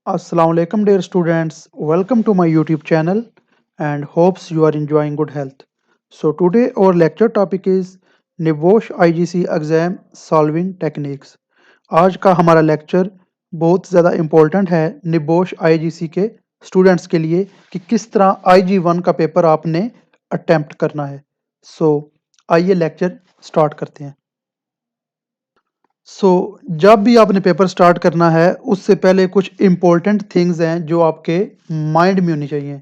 Assalamualaikum dear students, welcome to my YouTube channel and hopes you are enjoying good health. So today our lecture topic is NIBOSH IGC exam solving techniques. आज का हमारा lecture बहुत ज़्यादा important है NEBOSH IGC के students के लिए कि किस तरह IG1 का पेपर आपने अटेम्प्ट करना है। सो आइए लेक्चर स्टार्ट करते हैं। जब भी आपने पेपर स्टार्ट करना है उससे पहले कुछ इम्पोर्टेंट थिंग्स हैं जो आपके माइंड में होनी चाहिए।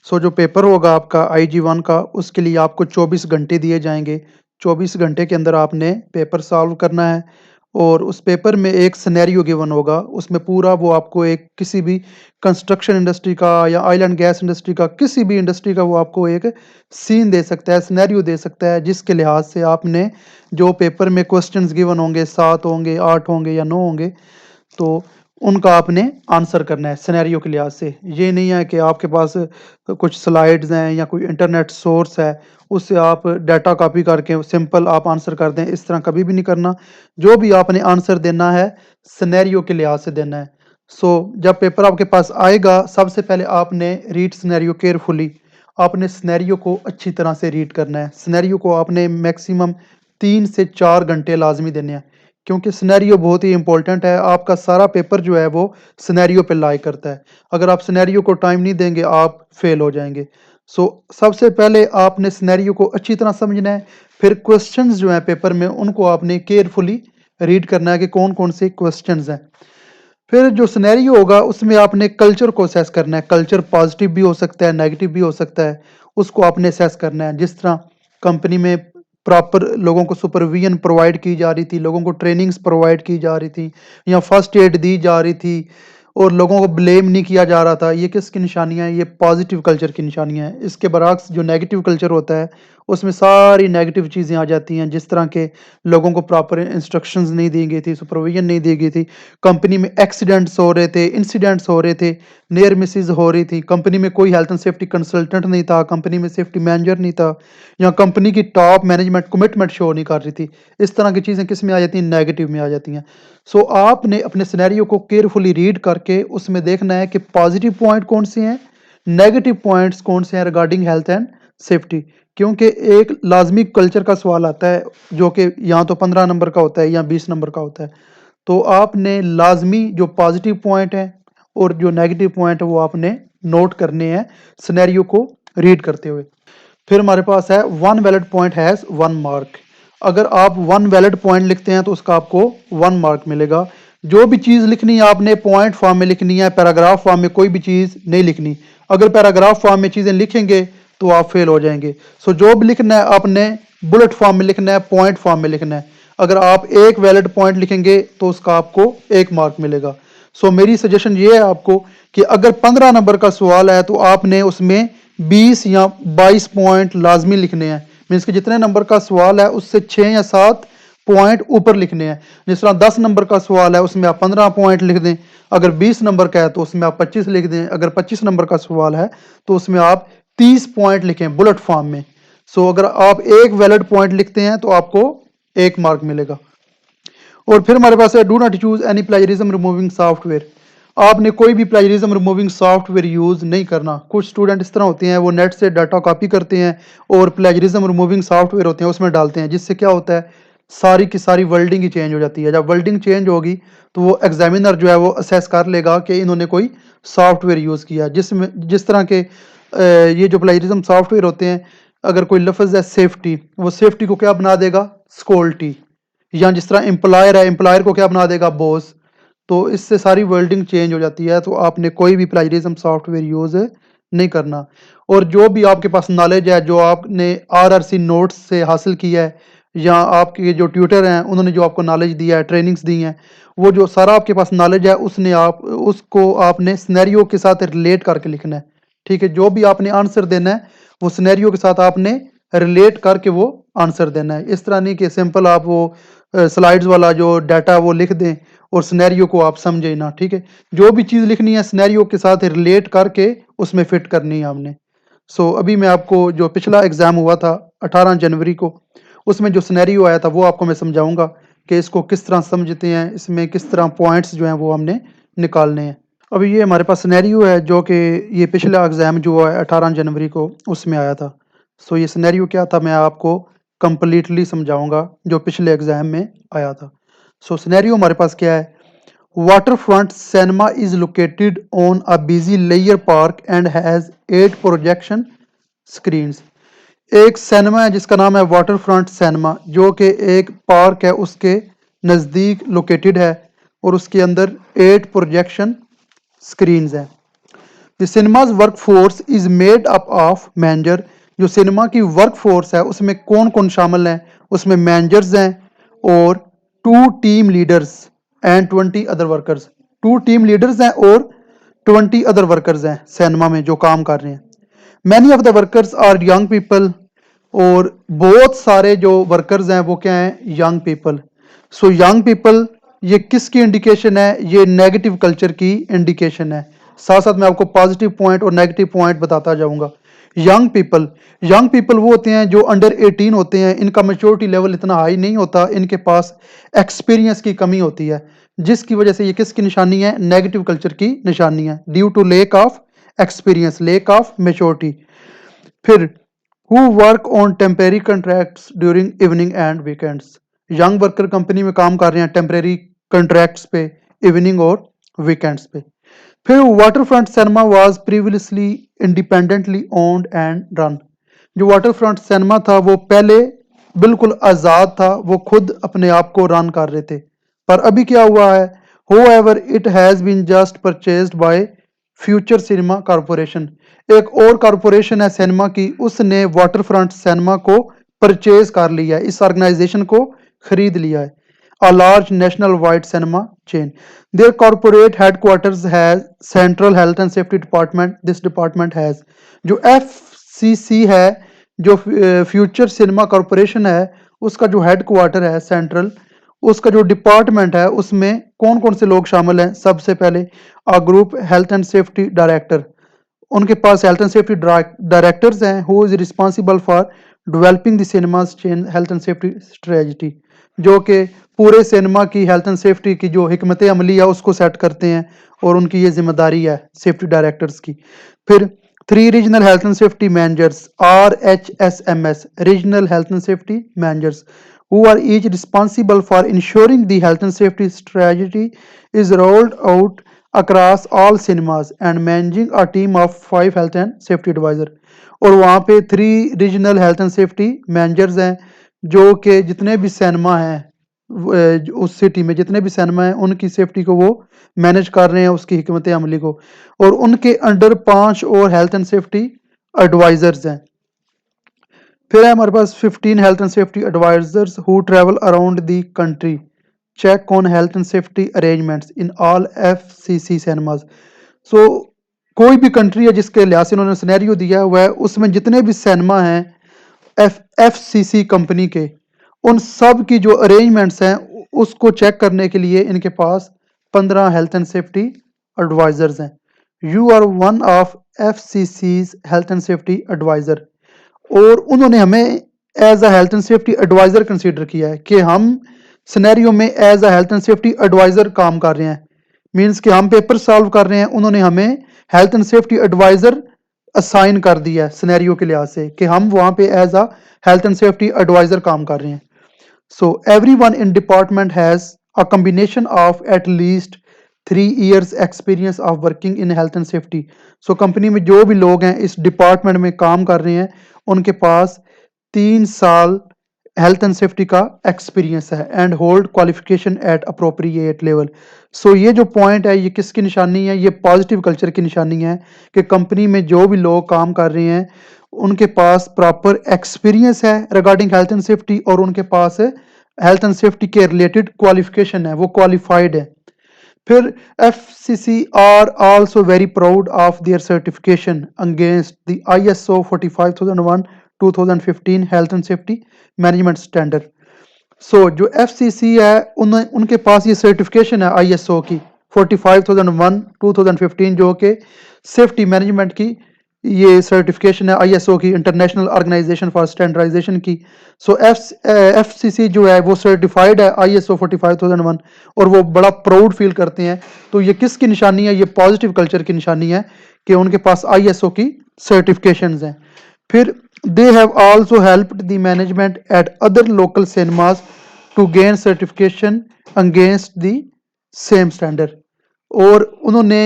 जो पेपर होगा आपका IG1 का उसके लिए आपको 24 घंटे दिए जाएंगे। 24 घंटे के अंदर आपने पेपर सॉल्व करना है और उस पेपर में एक सिनेरियो गिवन होगा। उसमें पूरा वो आपको एक किसी भी कंस्ट्रक्शन इंडस्ट्री का या ऑयल एंड गैस इंडस्ट्री का किसी भी इंडस्ट्री का वो आपको एक सीन दे सकता है, सिनेरियो दे सकता है, जिसके लिहाज से आपने जो पेपर में क्वेश्चंस गिवन होंगे 7 होंगे, 8 होंगे या 9 होंगे, तो उनका आपने आंसर करना है सिनेरियो के लिहाज से। ये नहीं है कि आपके पास कुछ स्लाइड्स हैं या कोई इंटरनेट सोर्स है उससे आप डाटा कॉपी करके सिंपल आप आंसर कर दें, इस तरह कभी भी नहीं करना। जो भी आपने आंसर देना है सिनेरियो के लिहाज से देना है। जब पेपर आपके पास आएगा सबसे पहले आपने रीड सिनेरियो केयरफुली, आपने सिनेरियो को अच्छी तरह से रीड करना है। सिनेरियो को आपने मैक्सिमम 3 से 4 घंटे लाजमी देने हैं क्योंकि सिनेरियो बहुत ही इंपॉर्टेंट है। आपका सारा पेपर जो है वो सिनेरियो पे लाई करता है। अगर आप सिनेरियो को टाइम नहीं देंगे आप फेल हो जाएंगे। सबसे पहले आपने सिनेरियो को अच्छी तरह समझना है, फिर क्वेश्चंस जो हैं पेपर में उनको आपने केयरफुली रीड करना है कि कौन कौन से क्वेश्चंस हैं। फिर जो सिनेरियो होगा उसमें आपने कल्चर को असेस करना है। कल्चर पॉजिटिव भी हो सकता है, नेगेटिव भी हो सकता है, उसको आपने असेस करना है। जिस तरह कंपनी में प्रॉपर लोगों को सुपरविजन प्रोवाइड की जा रही थी, लोगों को ट्रेनिंग्स प्रोवाइड की जा रही थी या फर्स्ट एड दी जा रही थी और लोगों को ब्लेम नहीं किया जा रहा था, ये किसकी निशानियाँ हैं? ये पॉजिटिव कल्चर की निशानियाँ हैं। इसके बरअक्स जो नेगेटिव कल्चर होता है उसमें सारी नेगेटिव चीज़ें आ जाती हैं, जिस तरह के लोगों को प्रॉपर इंस्ट्रक्शंस नहीं दी गई थी, सुपरविजन नहीं दी गई थी, कंपनी में एक्सीडेंट्स हो रहे थे, इंसिडेंट्स हो रहे थे, नियर मिसेज हो रही थी, कंपनी में कोई हेल्थ एंड सेफ्टी कंसल्टेंट नहीं था, कंपनी में सेफ्टी मैनेजर नहीं था, या कंपनी की टॉप मैनेजमेंट कमिटमेंट शो नहीं कर रही थी। इस तरह की चीज़ें किस में आ जाती हैं? नेगेटिव में आ जाती हैं। आपने अपने सिनेरियो को केयरफुली रीड करके उसमें देखना है कि पॉजिटिव पॉइंट कौन से हैं, नेगेटिव पॉइंट्स कौन से हैं रिगार्डिंग हेल्थ एंड सेफ्टी। क्योंकि एक लाजमी कल्चर का सवाल आता है जो कि या तो 15 नंबर का होता है या 20 नंबर का होता है। तो आपने लाजमी जो पॉजिटिव पॉइंट है और जो नेगेटिव पॉइंट है वो आपने नोट करने हैं सिनेरियो को रीड करते हुए। फिर हमारे पास है one valid point has 1 mark. अगर आप 1 वैलिड पॉइंट लिखते हैं तो उसका आपको 1 मार्क मिलेगा। जो भी चीज़ लिखनी है आपने पॉइंट फॉर्म में लिखनी है, पैराग्राफ फॉर्म में कोई भी चीज़ नहीं लिखनी। अगर पैराग्राफ फॉर्म में चीज़ें लिखेंगे तो आप फेल हो जाएंगे। जो भी लिखना है आपने बुलेट फॉर्म में लिखना है, पॉइंट फॉर्म में लिखना है। अगर आप एक वैलिड पॉइंट लिखेंगे तो उसका आपको 1 मार्क मिलेगा। मेरी सजेशन ये है आपको कि अगर 15 नंबर का सवाल है तो आपने उसमें 20 या 22 पॉइंट लाजमी लिखने हैं। मीन्स कि जितने नंबर का सवाल है उससे 6 या 7 पॉइंट ऊपर लिखने हैं। जिस तरह 10 नंबर का सवाल है उसमें आप 15 पॉइंट लिख दें, अगर 20 नंबर का है तो उसमें आप 25 लिख दें, अगर 25 नंबर का सवाल है तो उसमें आप 30 पॉइंट लिखें बुलेट फॉर्म में। अगर आप एक वैलिड पॉइंट लिखते हैं तो आपको 1 मार्क मिलेगा। और फिर हमारे पास है do not use any plagiarism removing software. आपने कोई भी प्लेजरिज्म रिमूविंग सॉफ्टवेयर यूज नहीं करना। कुछ स्टूडेंट इस तरह होते हैं वो नेट से डाटा कॉपी करते हैं और प्लेजरिज्म रिमूविंग सॉफ्टवेयर होते हैं उसमें डालते हैं, जिससे क्या होता है सारी की सारी वर्ल्डिंग ही चेंज हो जाती है। जब वर्ल्डिंग चेंज होगी तो वो एग्जामिनर जो है वो असेस कर लेगा कि इन्होंने कोई सॉफ्टवेयर यूज़ किया, जिसमें जिस तरह के ये जो प्लेजरिज्म सॉफ्टवेयर होते हैं, अगर कोई लफ्ज़ है सेफ्टी, वो सेफ्टी को क्या बना देगा? स्कोल्टी। या जिस तरह एम्प्लॉयर है, एम्प्लॉयर को क्या बना देगा? बॉस। तो इससे सारी वर्ल्डिंग चेंज हो जाती है। तो आपने कोई भी प्लेजरिज्म सॉफ्टवेयर यूज़ नहीं करना। और जो भी आपके पास नॉलेज है जो आपने आरआरसी नोट्स से हासिल किया है या आपके जो ट्यूटर हैं उन्होंने जो आपको नॉलेज दिया है, ट्रेनिंग्स दी हैं, वो जो सारा आपके पास नॉलेज है उसको आपने सिनेरियो के साथ रिलेट करके लिखना है। ठीक है, जो भी आपने आंसर देना है वो सिनेरियो के साथ आपने रिलेट करके वो आंसर देना है। इस तरह नहीं कि सिंपल आप वो स्लाइड्स वाला जो डाटा वो लिख दें और सिनेरियो को आप समझे ना। ठीक है, जो भी चीज़ लिखनी है सिनेरियो के साथ रिलेट करके उसमें फिट करनी है हमने। अभी मैं आपको जो पिछला एग्ज़ाम हुआ था 18 जनवरी को, उसमें जो सिनेरियो आया था वो आपको मैं समझाऊंगा कि इसको किस तरह समझते हैं, इसमें किस तरह पॉइंट्स जो हैं वो हमने निकालने हैं। अभी ये हमारे पास सिनेरियो है जो कि ये पिछला एग्ज़ाम जो है 18 जनवरी को उसमें आया था। सो ये सिनेरियो क्या था मैं आपको कंप्लीटली समझाऊँगा जो पिछले एग्ज़ाम में आया था। सो सिनेरियो हमारे पास क्या है? Waterfront cinema is located on a busy layer park and has 8 projection screens. एक सिनेमा है जिसका नाम है वाटर फ्रंट सिनेमा जो कि एक पार्क है उसके नज़दीक लोकेटेड है और उसके अंदर 8 प्रोजेक्शन स्क्रीन्स हैं। The cinemas work force is made up of manager. जो सिनेमा की वर्क फोर्स है उसमें कौन कौन शामिल हैं? उसमें मैनेजर्स हैं और 2 team leaders and 20 other workers. 2 team leaders हैं और 20 अदर वर्कर्स हैं सिनेमा में जो काम कर रहे हैं। Many of the workers are young people और बहुत सारे जो वर्कर्स हैं वो क्या हैं? Young people. So young people ये किसकी इंडिकेशन है? ये नेगेटिव कल्चर की इंडिकेशन है। साथ साथ मैं आपको पॉजिटिव पॉइंट और नेगेटिव पॉइंट बताता जाऊंगा। यंग पीपल वो होते हैं जो अंडर 18 होते हैं, इनका मेच्योरिटी लेवल इतना हाई नहीं होता, इनके पास एक्सपीरियंस की कमी होती है जिसकी वजह से ये किसकी निशानी है? नेगेटिव कल्चर की निशानी है, due to lack of experience, lack of maturity. फिर who work on temporary contracts during evening and weekends. Young worker company में काम कर रहे हैं टेम्परेरी कॉन्ट्रैक्ट्स पे, इवनिंग और वीकेंड्स पे। फिर Water front Cinema was previously independently owned and run. जो वाटर फ्रंट सिनेमा था वो पहले बिल्कुल आज़ाद था, वो खुद अपने आप को रन कर रहे थे। पर अभी क्या हुआ है? However it has been just purchased by Future Cinema Corporation. एक और कॉरपोरेशन है सिनेमा की, उसने वाटर फ्रंट सिनेमा को परचेज कर लिया है, इस ऑर्गेनाइजेशन को खरीद लिया है। A large national wide cinema chain. Their corporate headquarters has Central Health and Safety Department. This department has जो FCC है, जो फ्यूचर सिनेमा कॉरपोरेशन है, उसका जो हेडक्वार्टर है सेंट्रल, उसका जो डिपार्टमेंट है उसमें कौन कौन से लोग शामिल हैं? सबसे पहले group health and safety director, उनके पास हेल्थ एंड सेफ्टी डायरेक्टर्स हैं who is responsible for developing the cinemas chain health and safety strategy, जो कि पूरे सिनेमा की हेल्थ एंड सेफ्टी की जो हिकमत अमली है उसको सेट करते हैं और उनकी ये जिम्मेदारी है सेफ्टी डायरेक्टर्स की। फिर 3 regional health and safety managers, RHSMS, regional health and safety managers, who are each responsible for ensuring the health and safety strategy is rolled out across all cinemas and managing a team of 5 health and safety advisor। और वहाँ पे 3 regional health and safety managers हैं जो कि जितने भी cinema हैं उस सिटी में जितने भी सिनेमा हैं उनकी सेफ्टी को वो मैनेज कर रहे हैं, उसकी हिकमत अमली को। और उनके अंडर 5 और हेल्थ एंड सेफ्टी एडवाइजर्स हैं। फिर है हमारे पास 15 health and safety advisors who travel around the country check on health and safety arrangements in all FCC cinemas. So कोई भी कंट्री है जिसके लिहाज से उन्होंने सिनेरियो दिया हुआ है उसमें जितने भी सिनेमा हैं FCC कंपनी के, उन सब की जो अरेंजमेंट्स हैं उसको चेक करने के लिए इनके पास 15 हेल्थ एंड सेफ्टी एडवाइजर्स हैं। You are one of FCC's health and safety adviser. और उन्होंने हमें as a health and safety adviser consider किया है कि हम सिनेरियो में as a health and safety adviser काम कर रहे हैं, मींस कि हम पेपर सॉल्व कर रहे हैं, उन्होंने हमें health and safety adviser assign कर दिया है सिनेरियो के लिहाज से कि हम वहाँ पे as a health and safety adviser काम कर रहे हैं। So everyone in department has a combination of at least 3 years experience of working in health and safety. So company में जो भी लोग हैं इस डिपार्टमेंट में काम कर रहे हैं उनके पास 3 साल हेल्थ एंड सेफ्टी का एक्सपीरियंस है and hold qualification at appropriate level. So ये जो पॉइंट है ये किसकी निशानी है? ये पॉजिटिव कल्चर की निशानी है कि कंपनी में जो भी लोग काम कर रहे हैं उनके पास प्रॉपर एक्सपीरियंस है रिगार्डिंग हेल्थ एंड सेफ्टी और उनके पास हेल्थ एंड सेफ्टी के रिलेटेड क्वालिफिकेशन है, वो क्वालिफाइड है। फिर FCC are also very proud of their certification against the ISO 45001 2015 health and safety management standard। सो जो FCC है उनके पास ये सर्टिफिकेशन है ISO की 45001 2015 जो कि सेफ्टी मैनेजमेंट की ये सर्टिफिकेशन है आईएसओ की, इंटरनेशनल ऑर्गेनाइजेशन फॉर स्टैंडर्डाइजेशन की। सो एफसीसी जो है वो सर्टिफाइड है आईएसओ 45001 और वो बड़ा प्राउड फील करते हैं। तो ये किसकी निशानी है? ये पॉजिटिव कल्चर की निशानी है कि उनके पास आईएसओ की सर्टिफिकेशंस हैं। फिर they have also helped the management at other local cinemas to gain certification against the same standard. और उन्होंने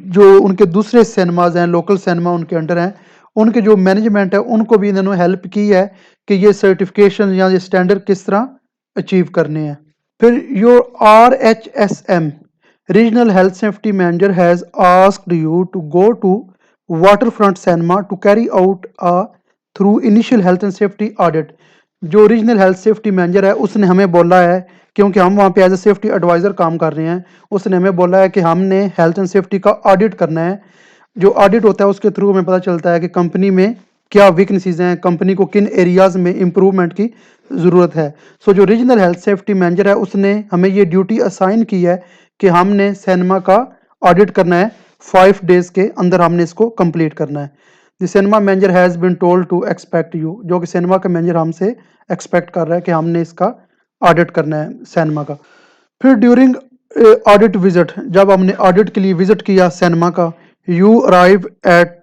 जो उनके दूसरे सिनेमाज हैं, लोकल सिनेमा उनके अंडर हैं, उनके जो मैनेजमेंट है उनको भी इन्होंने हेल्प की है कि ये सर्टिफिकेशन या ये स्टैंडर्ड किस तरह अचीव करने हैं। फिर your RHSM regional health safety manager has asked you to go to waterfront cinema to carry out a through initial health and safety audit. जो रीजनल हेल्थ सेफ्टी मैनेजर है उसने हमें बोला है, क्योंकि हम वहाँ पे एज ए सेफ्टी एडवाइज़र काम कर रहे हैं, उसने हमें बोला है कि हमने हेल्थ एंड सेफ्टी का ऑडिट करना है। जो ऑडिट होता है उसके थ्रू हमें पता चलता है कि कंपनी में क्या वीकनेसेस हैं, कंपनी को किन एरियाज़ में इम्प्रूवमेंट की ज़रूरत है। सो जो रीजनल हेल्थ सेफ्टी मैनेजर है उसने हमें ये ड्यूटी असाइन की है कि हमने सिनेमा का ऑडिट करना है, 5 डेज़ के अंदर हमने इसको कंप्लीट करना है। The cinema manager has been told to expect you, जो कि सिनेमा का मैनेजर हमसे एक्सपेक्ट कर रहा है कि हमने इसका ऑडिट करना है सिनेमा का। फिर ड्यूरिंग ऑडिट विजिट, जब हमने ऑडिट के लिए विजिट किया सिनेमा का, you arrive at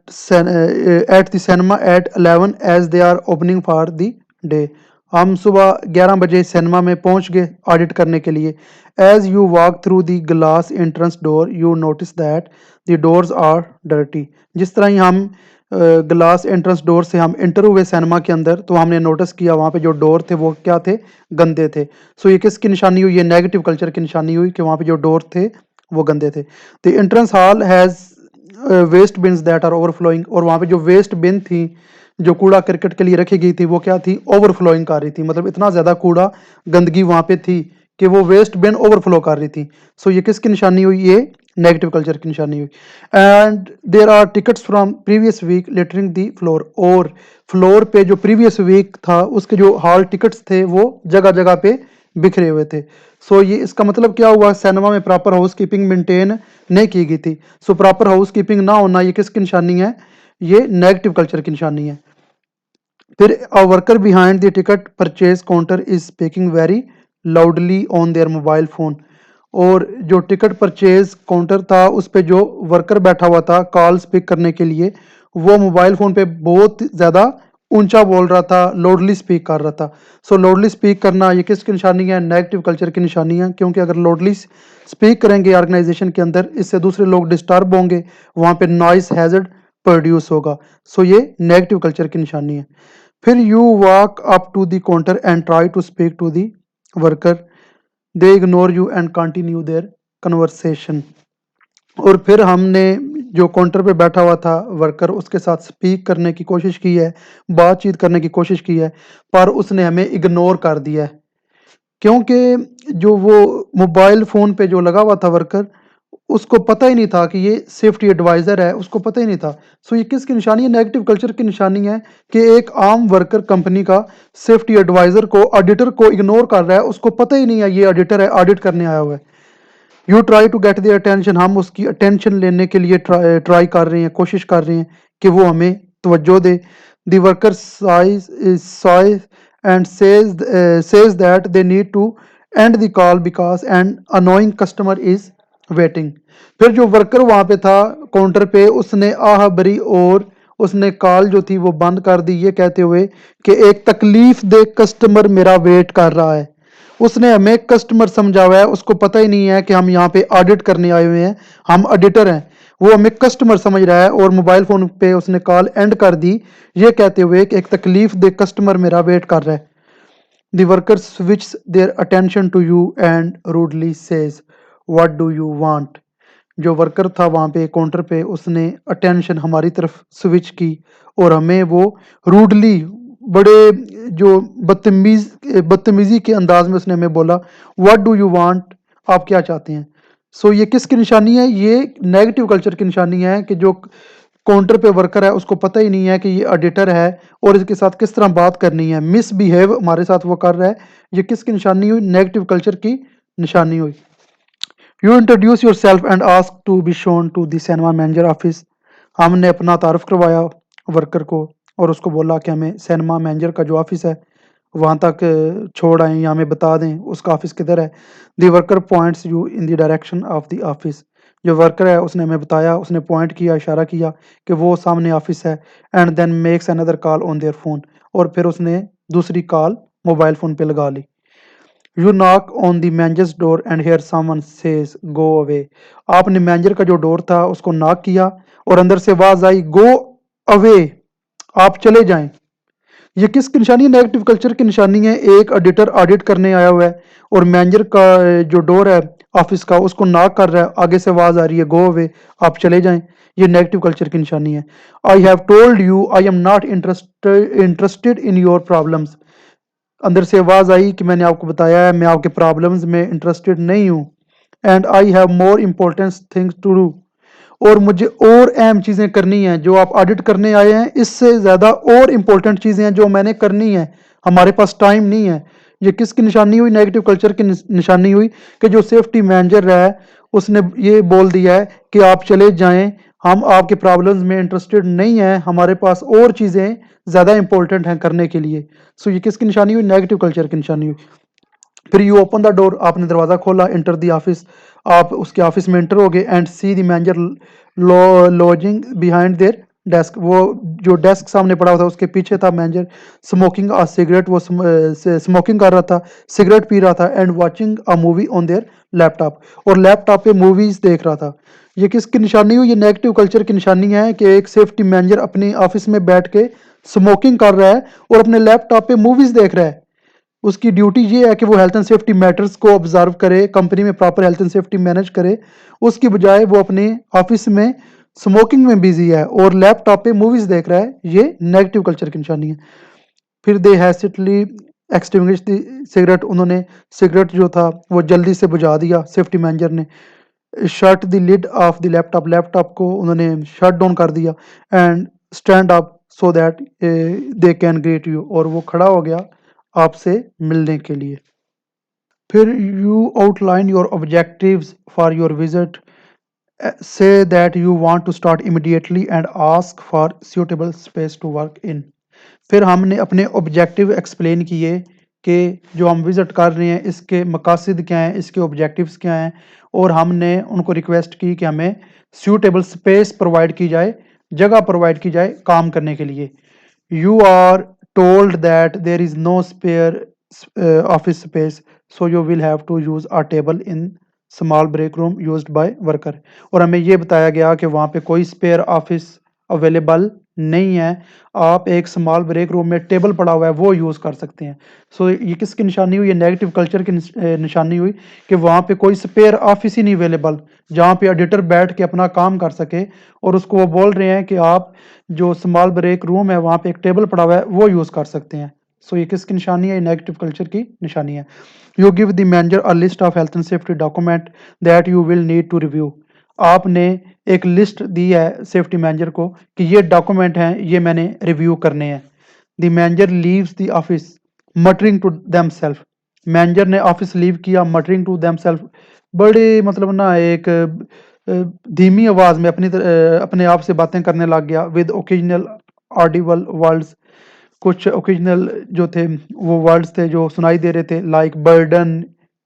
the cinema at 11 as they are opening for the day. हम सुबह 11 बजे सिनेमा में पहुंच गए ऑडिट करने के लिए। As you walk through the glass entrance door you notice that the doors are dirty. जिस तरह ही हम ग्लास एंट्रेंस डोर से हम इंटर हुए सिनेमा के अंदर, तो हमने नोटिस किया वहाँ पे जो डोर थे वो क्या थे? गंदे थे। सो ये किसकी निशानी हुई? ये नेगेटिव कल्चर की निशानी हुई कि वहाँ पे जो डोर थे वो गंदे थे। The entrance hall has waste bins that are overflowing, और वहाँ पे जो वेस्ट बिन थी, जो कूड़ा क्रिकेट के लिए रखी गई थी, वो क्या थी? ओवरफ्लोइंग कर रही थी। मतलब इतना ज़्यादा कूड़ा गंदगी वहाँ पे थी कि वो वेस्ट बिन ओवरफ्लो कर रही थी। सो ये किसकी निशानी हुई? ये नेगेटिव कल्चर की निशानी हुई। And there are tickets from previous week littering the floor, और फ्लोर पे जो प्रीवियस वीक था उसके जो हॉल टिकट्स थे वो जगह जगह पे बिखरे हुए थे। सो ये इसका मतलब क्या हुआ? सिनेमा में प्रॉपर हाउस कीपिंग मेंटेन नहीं की गई थी। सो प्रॉपर हाउस कीपिंग ना होना ये किसकी निशानी है? ये नेगेटिव कल्चर की निशानी है। फिर a worker behind the ticket purchase counter is speaking very loudly on their mobile phone, और जो टिकट परचेज काउंटर था उस पे जो वर्कर बैठा हुआ था कॉल्स पिक करने के लिए, वो मोबाइल फ़ोन पे बहुत ज़्यादा ऊंचा बोल रहा था, लाउडली स्पीक कर रहा था। सो लाउडली स्पीक करना ये किसकी निशानी है? नेगेटिव कल्चर की निशानी है, क्योंकि अगर लाउडली स्पीक करेंगे ऑर्गेनाइजेशन के अंदर, इससे दूसरे लोग डिस्टर्ब होंगे, वहाँ पे नॉइस हैजर्ड प्रोड्यूस होगा। सो ये नेगेटिव कल्चर की निशानी है। फिर you walk up to the counter and try to speak to the worker, they ignore you and continue their conversation. और फिर हमने जो काउंटर पे बैठा हुआ था वर्कर, उसके साथ स्पीक करने की कोशिश की है, बातचीत करने की कोशिश की है, पर उसने हमें इग्नोर कर दिया है, क्योंकि जो वो मोबाइल फ़ोन पे जो लगा हुआ था वर्कर, उसको पता ही नहीं था कि ये सेफ्टी एडवाइज़र है, उसको पता ही नहीं था। सो ये किसकी निशानी है? नेगेटिव कल्चर की निशानी है कि एक आम वर्कर कंपनी का सेफ्टी एडवाइज़र को, ऑडिटर को इग्नोर कर रहा है, उसको पता ही नहीं है ये ऑडिटर है, ऑडिट करने आया हुआ है। You try to get their attention, हम उसकी अटेंशन लेने के लिए ट्राई कर रहे हैं, कोशिश कर रहे हैं कि वो हमें तवज्जो दे। The worker sighs and says that they need to end the call because an annoying customer is waiting. फिर जो वर्कर वहाँ पे था काउंटर पे, उसने आह भरी और उसने कॉल जो थी वो बंद कर दी, ये कहते हुए कि एक तकलीफ दे कस्टमर मेरा वेट कर रहा है। उसने हमें कस्टमर समझा हुआ है, उसको पता ही नहीं है कि हम यहाँ पे ऑडिट करने आए हुए हैं, हम ऑडिटर हैं। वो हमें कस्टमर समझ रहा है और मोबाइल फ़ोन पे उसने कॉल एंड कर दी, ये कहते हुए कि एक तकलीफ दे कस्टमर मेरा वेट कर रहा है। The worker switch their attention to you and rudely says what do you want. जो वर्कर था वहाँ पे काउंटर पे, उसने अटेंशन हमारी तरफ स्विच की और हमें वो रूडली, बड़े जो बदतमीजी के अंदाज में उसने हमें बोला, व्हाट डू यू वांट, आप क्या चाहते हैं? सो ये किसकी निशानी है? ये नेगेटिव कल्चर की निशानी है कि जो काउंटर पे वर्कर है उसको पता ही नहीं है कि ये ऑडिटर है और इसके साथ किस तरह बात करनी है, मिसबिहेव हमारे साथ वो कर रहा है। ये किसकी निशानी हुई? नेगेटिव कल्चर की निशानी हुई। You introduce yourself and ask to be shown to the cinema manager office. हमने अपना तारुफ करवाया वर्कर को और उसको बोला कि हमें सिनेमा मैनेजर का जो ऑफिस है वहाँ तक छोड़ आएं या हमें बता दें उसका ऑफिस किधर है। The worker points you in the direction of the office. जो वर्कर है उसने हमें बताया, उसने पॉइंट किया, इशारा किया कि वो सामने ऑफिस है। And then makes another call on their phone. और फिर उसने दूसरी कॉल मोबाइल फोन पे लगा ली। You knock on the manager's door and hear someone says go away. आपने मैनेजर का जो डोर था उसको नॉक किया और अंदर से आवाज आई गो अवे, आप चले जाएं। ये किसकी निशानी है? नेगेटिव कल्चर की निशानी है। एक ऑडिटर ऑडिट करने आया हुआ है और मैनेजर का जो डोर है ऑफिस का उसको नॉक कर रहा है, आगे से आवाज आ रही है गो अवे, आप चले जाएं। ये नेगेटिव कल्चर की निशानी है। I have told you I am not interested in your problems. अंदर से आवाज आई कि मैंने आपको बताया है मैं आपके प्रॉब्लम्स में इंटरेस्टेड नहीं हूँ। And I have more important things to do. और मुझे और अहम चीज़ें करनी हैं। जो आप ऑडिट करने आए हैं इससे ज़्यादा और इम्पोर्टेंट चीज़ें हैं जो मैंने करनी है, हमारे पास टाइम नहीं है। ये किसकी निशानी हुई? नेगेटिव कल्चर की निशानी हुई कि जो सेफ्टी मैनेजर है उसने ये बोल दिया है कि आप चले जाएं, हम आपके प्रॉब्लम्स में इंटरेस्टेड नहीं हैं, हमारे पास और चीज़ें ज़्यादा इंपॉर्टेंट हैं करने के लिए। सो ये किसकी निशानी हुई? नेगेटिव कल्चर की निशानी हुई। फिर यू ओपन द डोर, आपने दरवाजा खोला, एंटर द ऑफिस, आप उसके ऑफिस में एंटर हो गए। And see the manager lodging behind there desk. वो जो डेस्क सामने पड़ा हुआ था उसके पीछे था मैनेजर, स्मोकिंग अ सिगरेट, वो स्मोकिंग कर रहा था, सिगरेट पी रहा था। And watching a movie on their laptop, और लैपटॉप पे मूवीज देख रहा था। ये किसकी निशानी हुई? ये नेगेटिव कल्चर की निशानी है कि एक सेफ्टी मैनेजर अपने ऑफिस में बैठ के स्मोकिंग कर रहा है और अपने लैपटॉप पे मूवीज देख रहा है। उसकी ड्यूटी ये है कि वो हेल्थ एंड सेफ्टी मैटर्स को ऑब्जर्व करे, कंपनी में proper health and safety manage करे। उसकी बजाय वो अपने ऑफिस में स्मोकिंग में बिजी है और लैपटॉप पे मूवीज देख रहा है। ये नेगेटिव कल्चर की निशानी है। फिर they hastily extinguish the cigarette. उन्होंने सिगरेट जो था वो जल्दी से बुझा दिया सेफ्टी मैनेजर ने। Shut the lid off the laptop, laptop को उन्होंने शट डाउन कर दिया। And stand up so that they can greet you, और वो खड़ा हो गया आपसे मिलने के लिए। फिर you outline your objectives for your visit, say that you want to start immediately and ask for suitable space to work in. फिर हमने अपने ऑब्जेक्टिव एक्सप्लेन किए कि जो हम विज़िट कर रहे हैं इसके मकासद क्या हैं, इसके ऑब्जेक्टिव्स क्या हैं। और हमने उनको रिक्वेस्ट की कि हमें सूटेबल स्पेस प्रोवाइड की जाए, जगह प्रोवाइड की जाए काम करने के लिए। You are told that there is no spare office space, so you will have to use a table in small break room used by worker। और हमें ये बताया गया कि वहाँ पे कोई स्पेयर ऑफिस अवेलेबल नहीं है, आप एक स्मॉल ब्रेक रूम में टेबल पड़ा हुआ है वो यूज़ कर सकते हैं। सो ये किसकी निशानी हुई? ये नेगेटिव कल्चर की निशानी हुई कि वहाँ पे कोई स्पेयर ऑफिस ही नहीं अवेलेबल जहाँ पे एडिटर बैठ के अपना काम कर सके। और उसको वो बोल रहे हैं कि आप जो स्मॉल ब्रेक रूम है वहाँ पे एक टेबल पड़ा हुआ है वो यूज़ कर सकते हैं। सो ये किसकी निशानी है? ये नेगेटिव कल्चर की निशानी है। You give the manager a list of health and safety document that you will need to review. आपने एक लिस्ट दी है सेफ्टी मैनेजर को कि ये डॉक्यूमेंट हैं, ये मैंने रिव्यू करने हैं। The manager leaves the office muttering to themself. Manager ने ऑफिस लीव किया मटरिंग टू देम सेल्फ, बड़े मतलब ना एक धीमी आवाज में अपने आप से बातें करने लग गया। विद ओकेजनल ऑडिबल वर्ड्स, कुछ ओकेजनल जो थे वो वर्ड्स थे जो सुनाई दे रहे थे, लाइक बर्डन,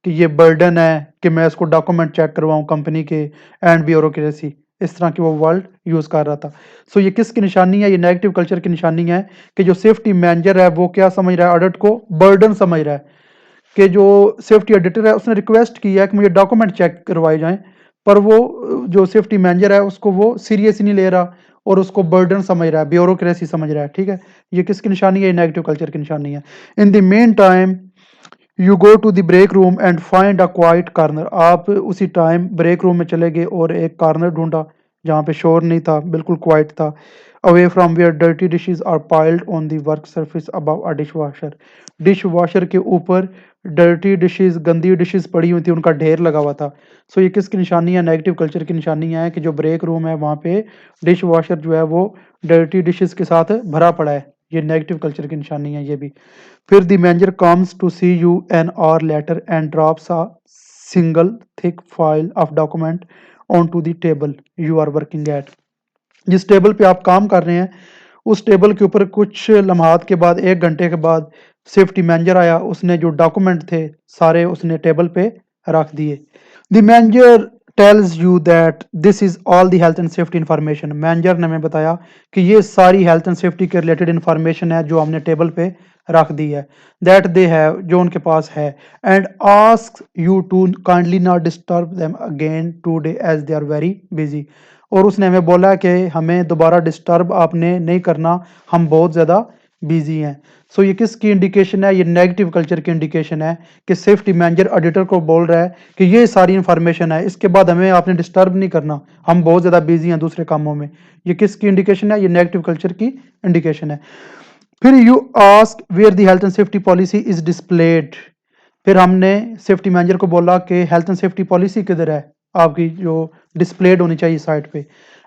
कि ये बर्डन है कि मैं इसको डॉक्यूमेंट चेक करवाऊं कंपनी के, एंड ब्यूरोक्रेसी, इस तरह के वो वर्ड यूज़ कर रहा था। सो ये किसकी निशानी है? ये नेगेटिव कल्चर की निशानी है कि जो सेफ्टी मैनेजर है वो क्या समझ रहा है? ऑडिट को बर्डन समझ रहा है। कि जो सेफ्टी ऑडिटर है उसने रिक्वेस्ट की है कि मुझे डॉक्यूमेंट चेक करवाए जाएं, पर वो जो सेफ्टी मैनेजर है उसको वो सीरियस नहीं ले रहा और उसको बर्डन समझ रहा है, ब्यूरोक्रेसी समझ रहा है। ठीक है, ये किसकी निशानी है? नेगेटिव कल्चर की निशानी है। In the meantime you go to the break room and find a quiet corner. आप उसी टाइम ब्रेक रूम में चले गए और एक कार्नर ढूंढा जहाँ पे शोर नहीं था, बिल्कुल क्वाइट था। Away from where dirty dishes are piled on the work surface above a dishwasher. Dishwasher के ऊपर डर्टी डिशेज, गंदी डिशेज पड़ी हुई थी, उनका ढेर लगा हुआ था। सो ये किसकी निशानी है? नेगेटिव कल्चर की निशानी है कि जो ब्रेक रूम है वहाँ पे डिश वॉशर जो है वो डर्टी डिशेज के साथ भरा पड़ा है। ये नेगेटिव कल्चर की निशानी है ये भी। फिर the manager comes to see you an hour later and drops a single thick file of document onto the table you are working at. जिस टेबल पे आप काम कर रहे हैं उस टेबल के ऊपर कुछ लम्हात के बाद 1 घंटे के बाद सेफ्टी मैनेजर आया, उसने जो डॉक्यूमेंट थे सारे उसने टेबल पे रख दिए। The manager tales you that this is all the health and safety information. Manager ने हमें बताया कि ये सारी हेल्थ एंड सेफ्टी के रिलेटेड इंफॉर्मेशन है जो हमने टेबल पे रख दी है, दैट दे हैव, जो उनके पास है, and ask you to kindly not disturb them again today as they are very busy. और उसने हमें बोला कि हमें दोबारा डिस्टर्ब आपने नहीं करना, हम बहुत ज़्यादा बिजी हैं। सो ये किसकी इंडिकेशन है? ये नेगेटिव कल्चर की इंडिकेशन है कि सेफ्टी मैनेजर ऑडिटर को बोल रहा है कि ये सारी इंफॉर्मेशन है, इसके बाद हमें आपने डिस्टर्ब नहीं करना, हम बहुत ज़्यादा बिजी हैं दूसरे कामों में। ये किसकी इंडिकेशन है? ये नेगेटिव कल्चर की इंडिकेशन है। फिर you ask where the health and safety policy is displayed. फिर हमने सेफ्टी मैनेजर को बोला कि हेल्थ एंड सेफ्टी पॉलिसी किधर है आपकी, जो डिस्प्लेड होनी चाहिए साइट पे।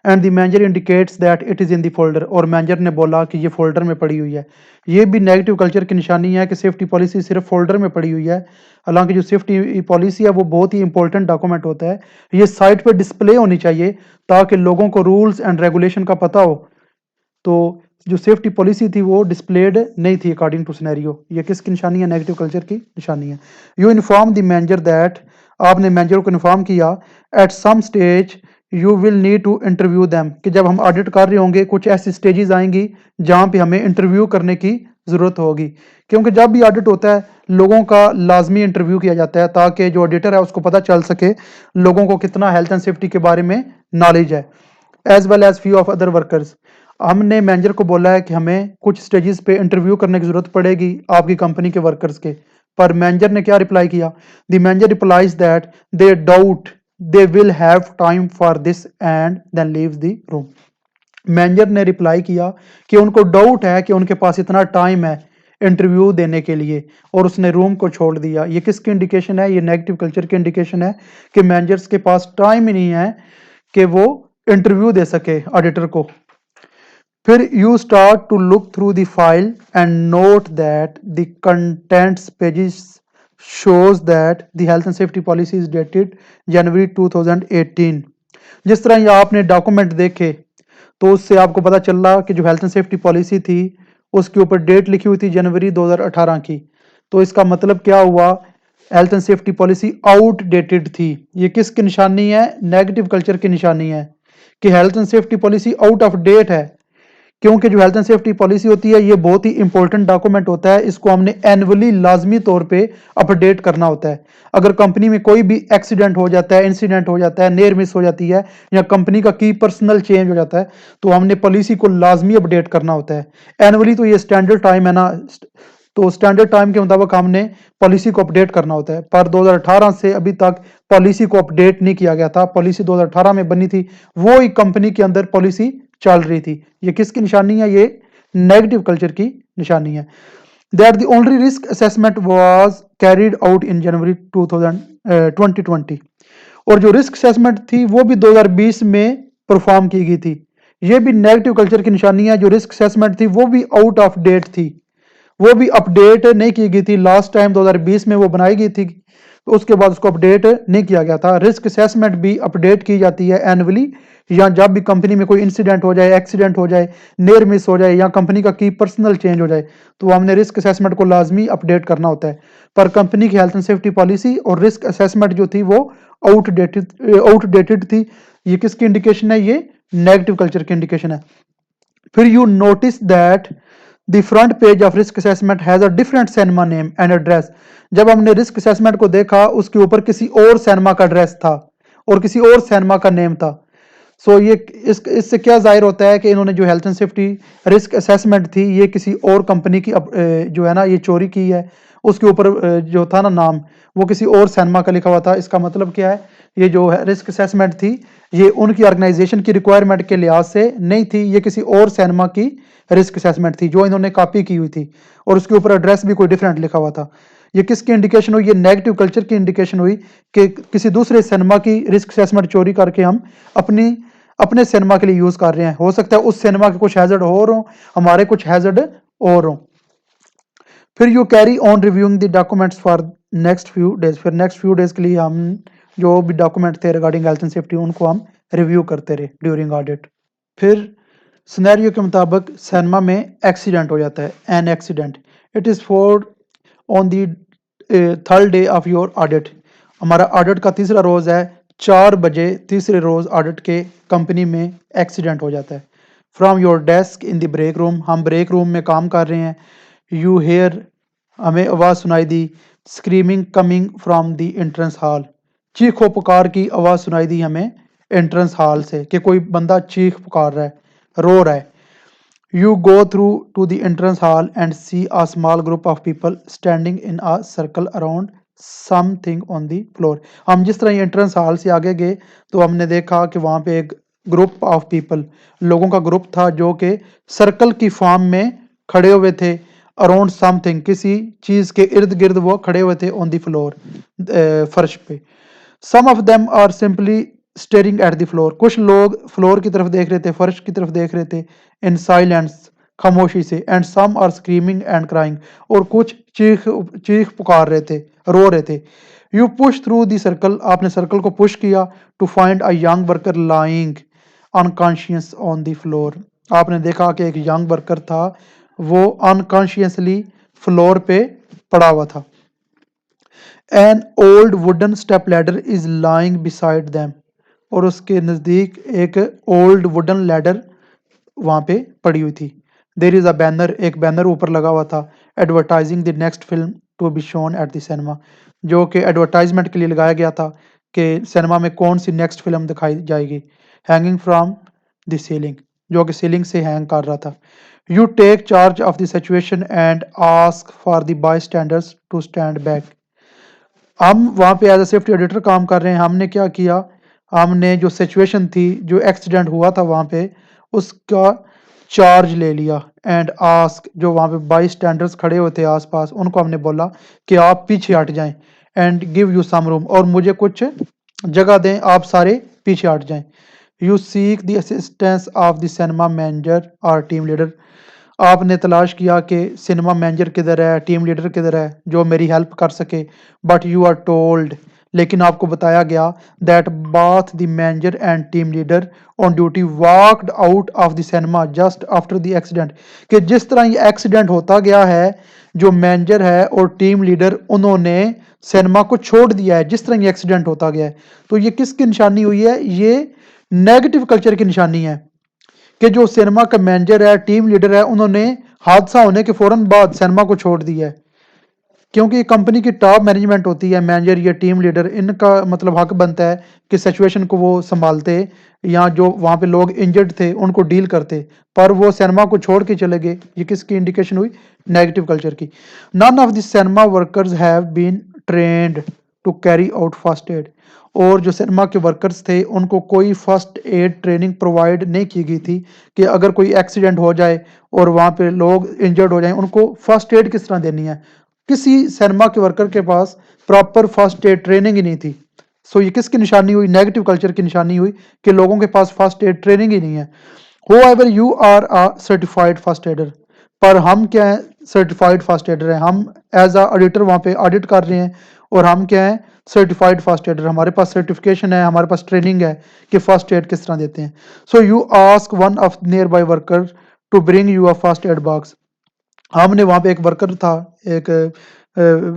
And the manager indicates that it is in the folder, और मैनेजर ने बोला कि ये फोल्डर में पड़ी हुई है। ये भी नेगेटिव कल्चर की निशानी है कि सेफ्टी पॉलिसी सिर्फ फोल्डर में पड़ी हुई है, हालांकि जो सेफ्टी पॉलिसी है वो बहुत ही इंपॉर्टेंट डॉक्यूमेंट होता है, ये साइट पे डिस्प्ले होनी चाहिए ताकि लोगों को रूल्स एंड रेगुलेशन का पता हो। तो जो सेफ्टी पॉलिसी थी वो डिस्प्लेड नहीं थी अकॉर्डिंग टू सिनेरियो। ये किसकी निशानी है? नेगेटिव कल्चर की निशानी है। You inform the manager that, आपने मैनेजर को इन्फॉर्म किया, at some stage you will need to interview them, कि जब हम ऑडिट कर रहे होंगे कुछ ऐसी स्टेजेस आएंगी जहाँ पे हमें इंटरव्यू करने की ज़रूरत होगी, क्योंकि जब भी ऑडिट होता है लोगों का लाजमी इंटरव्यू किया जाता है ताकि जो ऑडिटर है उसको पता चल सके लोगों को कितना हेल्थ एंड सेफ्टी के बारे में नॉलेज है, as well as few of other workers. हमने मैनेजर को बोला है कि हमें कुछ स्टेजेस पे इंटरव्यू करने की जरूरत पड़ेगी आपकी कंपनी के वर्कर्स के, पर मैनेजर ने क्या रिप्लाई किया? The manager replies that they doubt they will have time for this and then leaves the room. Manager ने रिप्लाई किया कि उनको डाउट है कि उनके पास इतना टाइम है इंटरव्यू देने के लिए, और उसने रूम को छोड़ दिया। ये किसकी इंडिकेशन है? ये नेगेटिव कल्चर की इंडिकेशन है कि मैनेजर्स के पास टाइम ही नहीं है कि वो इंटरव्यू दे सके ऑडिटर को। फिर you start to look through the file and note that the contents pages shows that the health and safety policy is dated January 2018। जिस तरह ये आपने डॉक्यूमेंट देखे तो उससे आपको पता चल रहा कि जो हेल्थ एंड सेफ्टी पॉलिसी थी उसके ऊपर डेट लिखी हुई थी जनवरी 2018 की। तो इसका मतलब क्या हुआ? Health and safety policy outdated थी। ये किसकी निशानी है? नेगेटिव कल्चर की निशानी है कि health and safety policy out of date है, क्योंकि जो हेल्थ एंड सेफ्टी पॉलिसी होती है ये बहुत ही इंपॉर्टेंट डॉक्यूमेंट होता है, इसको हमने एनुअली लाजमी तौर पे अपडेट करना होता है। अगर कंपनी में कोई भी एक्सीडेंट हो जाता है, इंसिडेंट हो जाता है, नियर मिस हो जाती है, या कंपनी का की पर्सनल चेंज हो जाता है, तो हमने पॉलिसी को लाजमी अपडेट करना होता है एनुअली। तो ये स्टैंडर्ड टाइम है ना, तो स्टैंडर्ड टाइम के मुताबिक हमने पॉलिसी को अपडेट करना होता है, पर 2018 से अभी तक पॉलिसी को अपडेट नहीं किया गया था। पॉलिसी 2018 में बनी थी, वो ही कंपनी के अंदर पॉलिसी चल रही थी। ये किसकी निशानी है? ये नेगेटिव कल्चर की निशानी है। That the only risk assessment was carried out in January 2020। और जो रिस्क असेसमेंट थी वो भी 2020 में परफॉर्म की गई थी। ये भी नेगेटिव कल्चर की निशानी है। जो रिस्क असेसमेंट थी वो भी आउट ऑफ डेट थी, वो भी अपडेट नहीं की गई थी। लास्ट टाइम 2020 में वो बनाई गई थी, तो उसके बाद उसको अपडेट नहीं किया गया था। रिस्क असेसमेंट भी अपडेट की जाती है एनुअली, या जब भी कंपनी में कोई इंसिडेंट हो जाए, एक्सीडेंट हो जाए, नियर मिस हो जाए, या कंपनी का की पर्सनल चेंज हो जाए, तो हमने रिस्क असेसमेंट को लाजमी अपडेट करना होता है। पर कंपनी की हेल्थ एंड सेफ्टी पॉलिसी और रिस्क असेसमेंट जो थी वो आउटडेटेड थी। ये किसकी इंडिकेशन है? ये नेगेटिव कल्चर की इंडिकेशन है। फिर you notice that the front page of risk assessment has a different cinema name and address. जब हमने रिस्क असेसमेंट को देखा उसके ऊपर किसी और सिनेमा का एड्रेस था और किसी और सिनेमा का नेम था। सो ये इससे क्या जाहिर होता है कि इन्होंने जो health and safety risk assessment थी ये किसी और कंपनी की जो है ना ये चोरी की है। उसके ऊपर जो था ना नाम वो किसी और सिनेमा का लिखा हुआ था। इसका मतलब क्या है? ये जो रिस्क असेसमेंट थी ये उनकी ऑर्गेनाइजेशन की रिक्वायरमेंट के लिहाज से नहीं थी, ये किसी और सिनेमा की रिस्क असेसमेंट थी जो इन्होंने कॉपी की हुई थी, और उसके ऊपर एड्रेस भी कोई डिफरेंट लिखा हुआ था। ये किसकी इंडिकेशन हुई? ये नेगेटिव कल्चर की इंडिकेशन हुई कि किसी दूसरे सिनेमा की रिस्क असेसमेंट चोरी करके हम अपने सिनेमा के लिए यूज कर रहे हैं। हो सकता है उस सिनेमा के कुछ हैजर्ड और हो, हमारे कुछ हैजर्ड और हो। फिर you carry on reviewing the documents for next few days. फिर नेक्स्ट फ्यू डेज के लिए हम जो भी डॉक्यूमेंट थे रिगार्डिंग हेल्थ एंड सेफ्टी उनको हम रिव्यू करते रहे ड्यूरिंग ऑडिट। फिर सिनेरियो के मुताबिक सिनेमा में एक्सीडेंट हो जाता है, an accident. It is four on the third day of your audit. हमारा ऑडिट का तीसरा रोज़ है, 4 बजे तीसरे रोज़ ऑडिट के कंपनी में एक्सीडेंट हो जाता है। From your desk in the break room, हम ब्रेक रूम में काम कर रहे हैं। यू हेयर, हमें आवाज़ सुनाई दी, screaming coming from the entrance hall, चीखो पुकार की आवाज़ सुनाई दी हमें एंट्रेंस हॉल से कि कोई बंदा चीख पुकार रहा है, रो रहा है। You go through to the entrance hall and see a small group of people standing in a circle around something on the floor। हम जिस तरह एंट्रेंस हॉल से आगे गए तो हमने देखा कि वहाँ पे एक ग्रुप ऑफ पीपल, लोगों का ग्रुप था जो कि सर्कल की फॉर्म में खड़े हुए थे, अराउंड समथिंग, किसी चीज़ के इर्द गिर्द वो खड़े हुए थे ऑन द फ्लोर, फर्श पे। Some of them are simply staring at the floor, कुछ लोग फ्लोर की तरफ देख रहे थे, फर्श की तरफ देख रहे थे इन साइलेंस, खामोशी से। And some are screaming and crying, और कुछ चीख चीख पुकार रहे थे, रो रहे थे। You push through the circle, आपने सर्कल को पुश किया to find a young worker lying unconscious on the floor. आपने देखा कि एक यंग वर्कर था, वो अनकॉन्शियसली फ्लोर पे पड़ा हुआ था। An old wooden step ladder is lying beside them, और उसके नज़दीक एक ओल्ड वुडन लैडर वहाँ पे पड़ी हुई थी। देर इज़ अ बैनर, एक बैनर ऊपर लगा हुआ था, advertising the next film to be shown at the cinema, जो कि एडवर्टाइजमेंट के लिए लगाया गया था कि सिनेमा में कौन सी नेक्स्ट फिल्म दिखाई जाएगी। हैंगिंग फ्रॉम द सीलिंग, जो कि सीलिंग से हैंग कर रहा था। You take charge of the situation and ask for the bystanders to stand back. हम वहाँ पे एज ए सेफ्टी ऑडिटर काम कर रहे हैं। हमने क्या किया, हमने जो सिचुएशन थी, जो एक्सीडेंट हुआ था वहाँ पे, उसका चार्ज ले लिया। एंड आस्क, जो वहाँ पे बाई स्टैंडर्स खड़े हुए थे आसपास, उनको हमने बोला कि आप पीछे हट जाएं। And give you some room, और मुझे कुछ जगह दें, आप सारे पीछे हट जाएं। You seek the assistance of the cinema manager और टीम लीडर, आपने तलाश किया कि सिनेमा मैनेजर किधर है, टीम लीडर किधर है, जो मेरी हेल्प कर सके। बट यू आर टोल्ड, लेकिन आपको बताया गया that both the manager and team leader on duty walked out of the cinema just after the accident, कि जिस तरह ये एक्सीडेंट होता गया है, जो मैनेजर है और टीम लीडर, उन्होंने सिनेमा को छोड़ दिया है जिस तरह ये एक्सीडेंट होता गया है। तो ये किसकी निशानी हुई है? ये नेगेटिव कल्चर की निशानी है कि जो सिनेमा का मैनेजर है, टीम लीडर है, उन्होंने हादसा होने के फौरन बाद सिनेमा को छोड़ दिया है। क्योंकि कंपनी की टॉप मैनेजमेंट होती है, मैनेजर या टीम लीडर, इनका मतलब हक बनता है कि सिचुएशन को वो संभालते, या जो वहाँ पे लोग इंजर्ड थे उनको डील करते, पर वो सिनेमा को छोड़ के चले गए। ये किसकी इंडिकेशन हुई? नेगेटिव कल्चर की। None of the cinema workers have been trained to carry out first aid, और जो सिनेमा के वर्कर्स थे उनको कोई फर्स्ट एड ट्रेनिंग प्रोवाइड नहीं की गई थी कि अगर कोई एक्सीडेंट हो जाए और वहाँ पे लोग इंजर्ड हो जाएं, उनको फर्स्ट एड किस तरह देनी है। किसी सिनेमा के वर्कर के पास प्रॉपर फर्स्ट एड ट्रेनिंग ही नहीं थी। सो ये किसकी निशानी हुई? नेगेटिव कल्चर की निशानी हुई कि लोगों के पास फर्स्ट एड ट्रेनिंग ही नहीं है। However, you are a certified first adder, पर हम क्या है? सर्टिफाइड फर्स्ट एडर हैं। हम एज अ ऑडिटर वहाँ पे ऑडिट कर रहे हैं, और हम क्या है? Certified first adder. हमारे पास सर्टिफिकेशन है, हमारे पास ट्रेनिंग है कि फर्स्ट एड किस तरह देते हैं। So you ask one of nearby worker to bring you a first aid box, हमने वहाँ पे एक वर्कर था, एक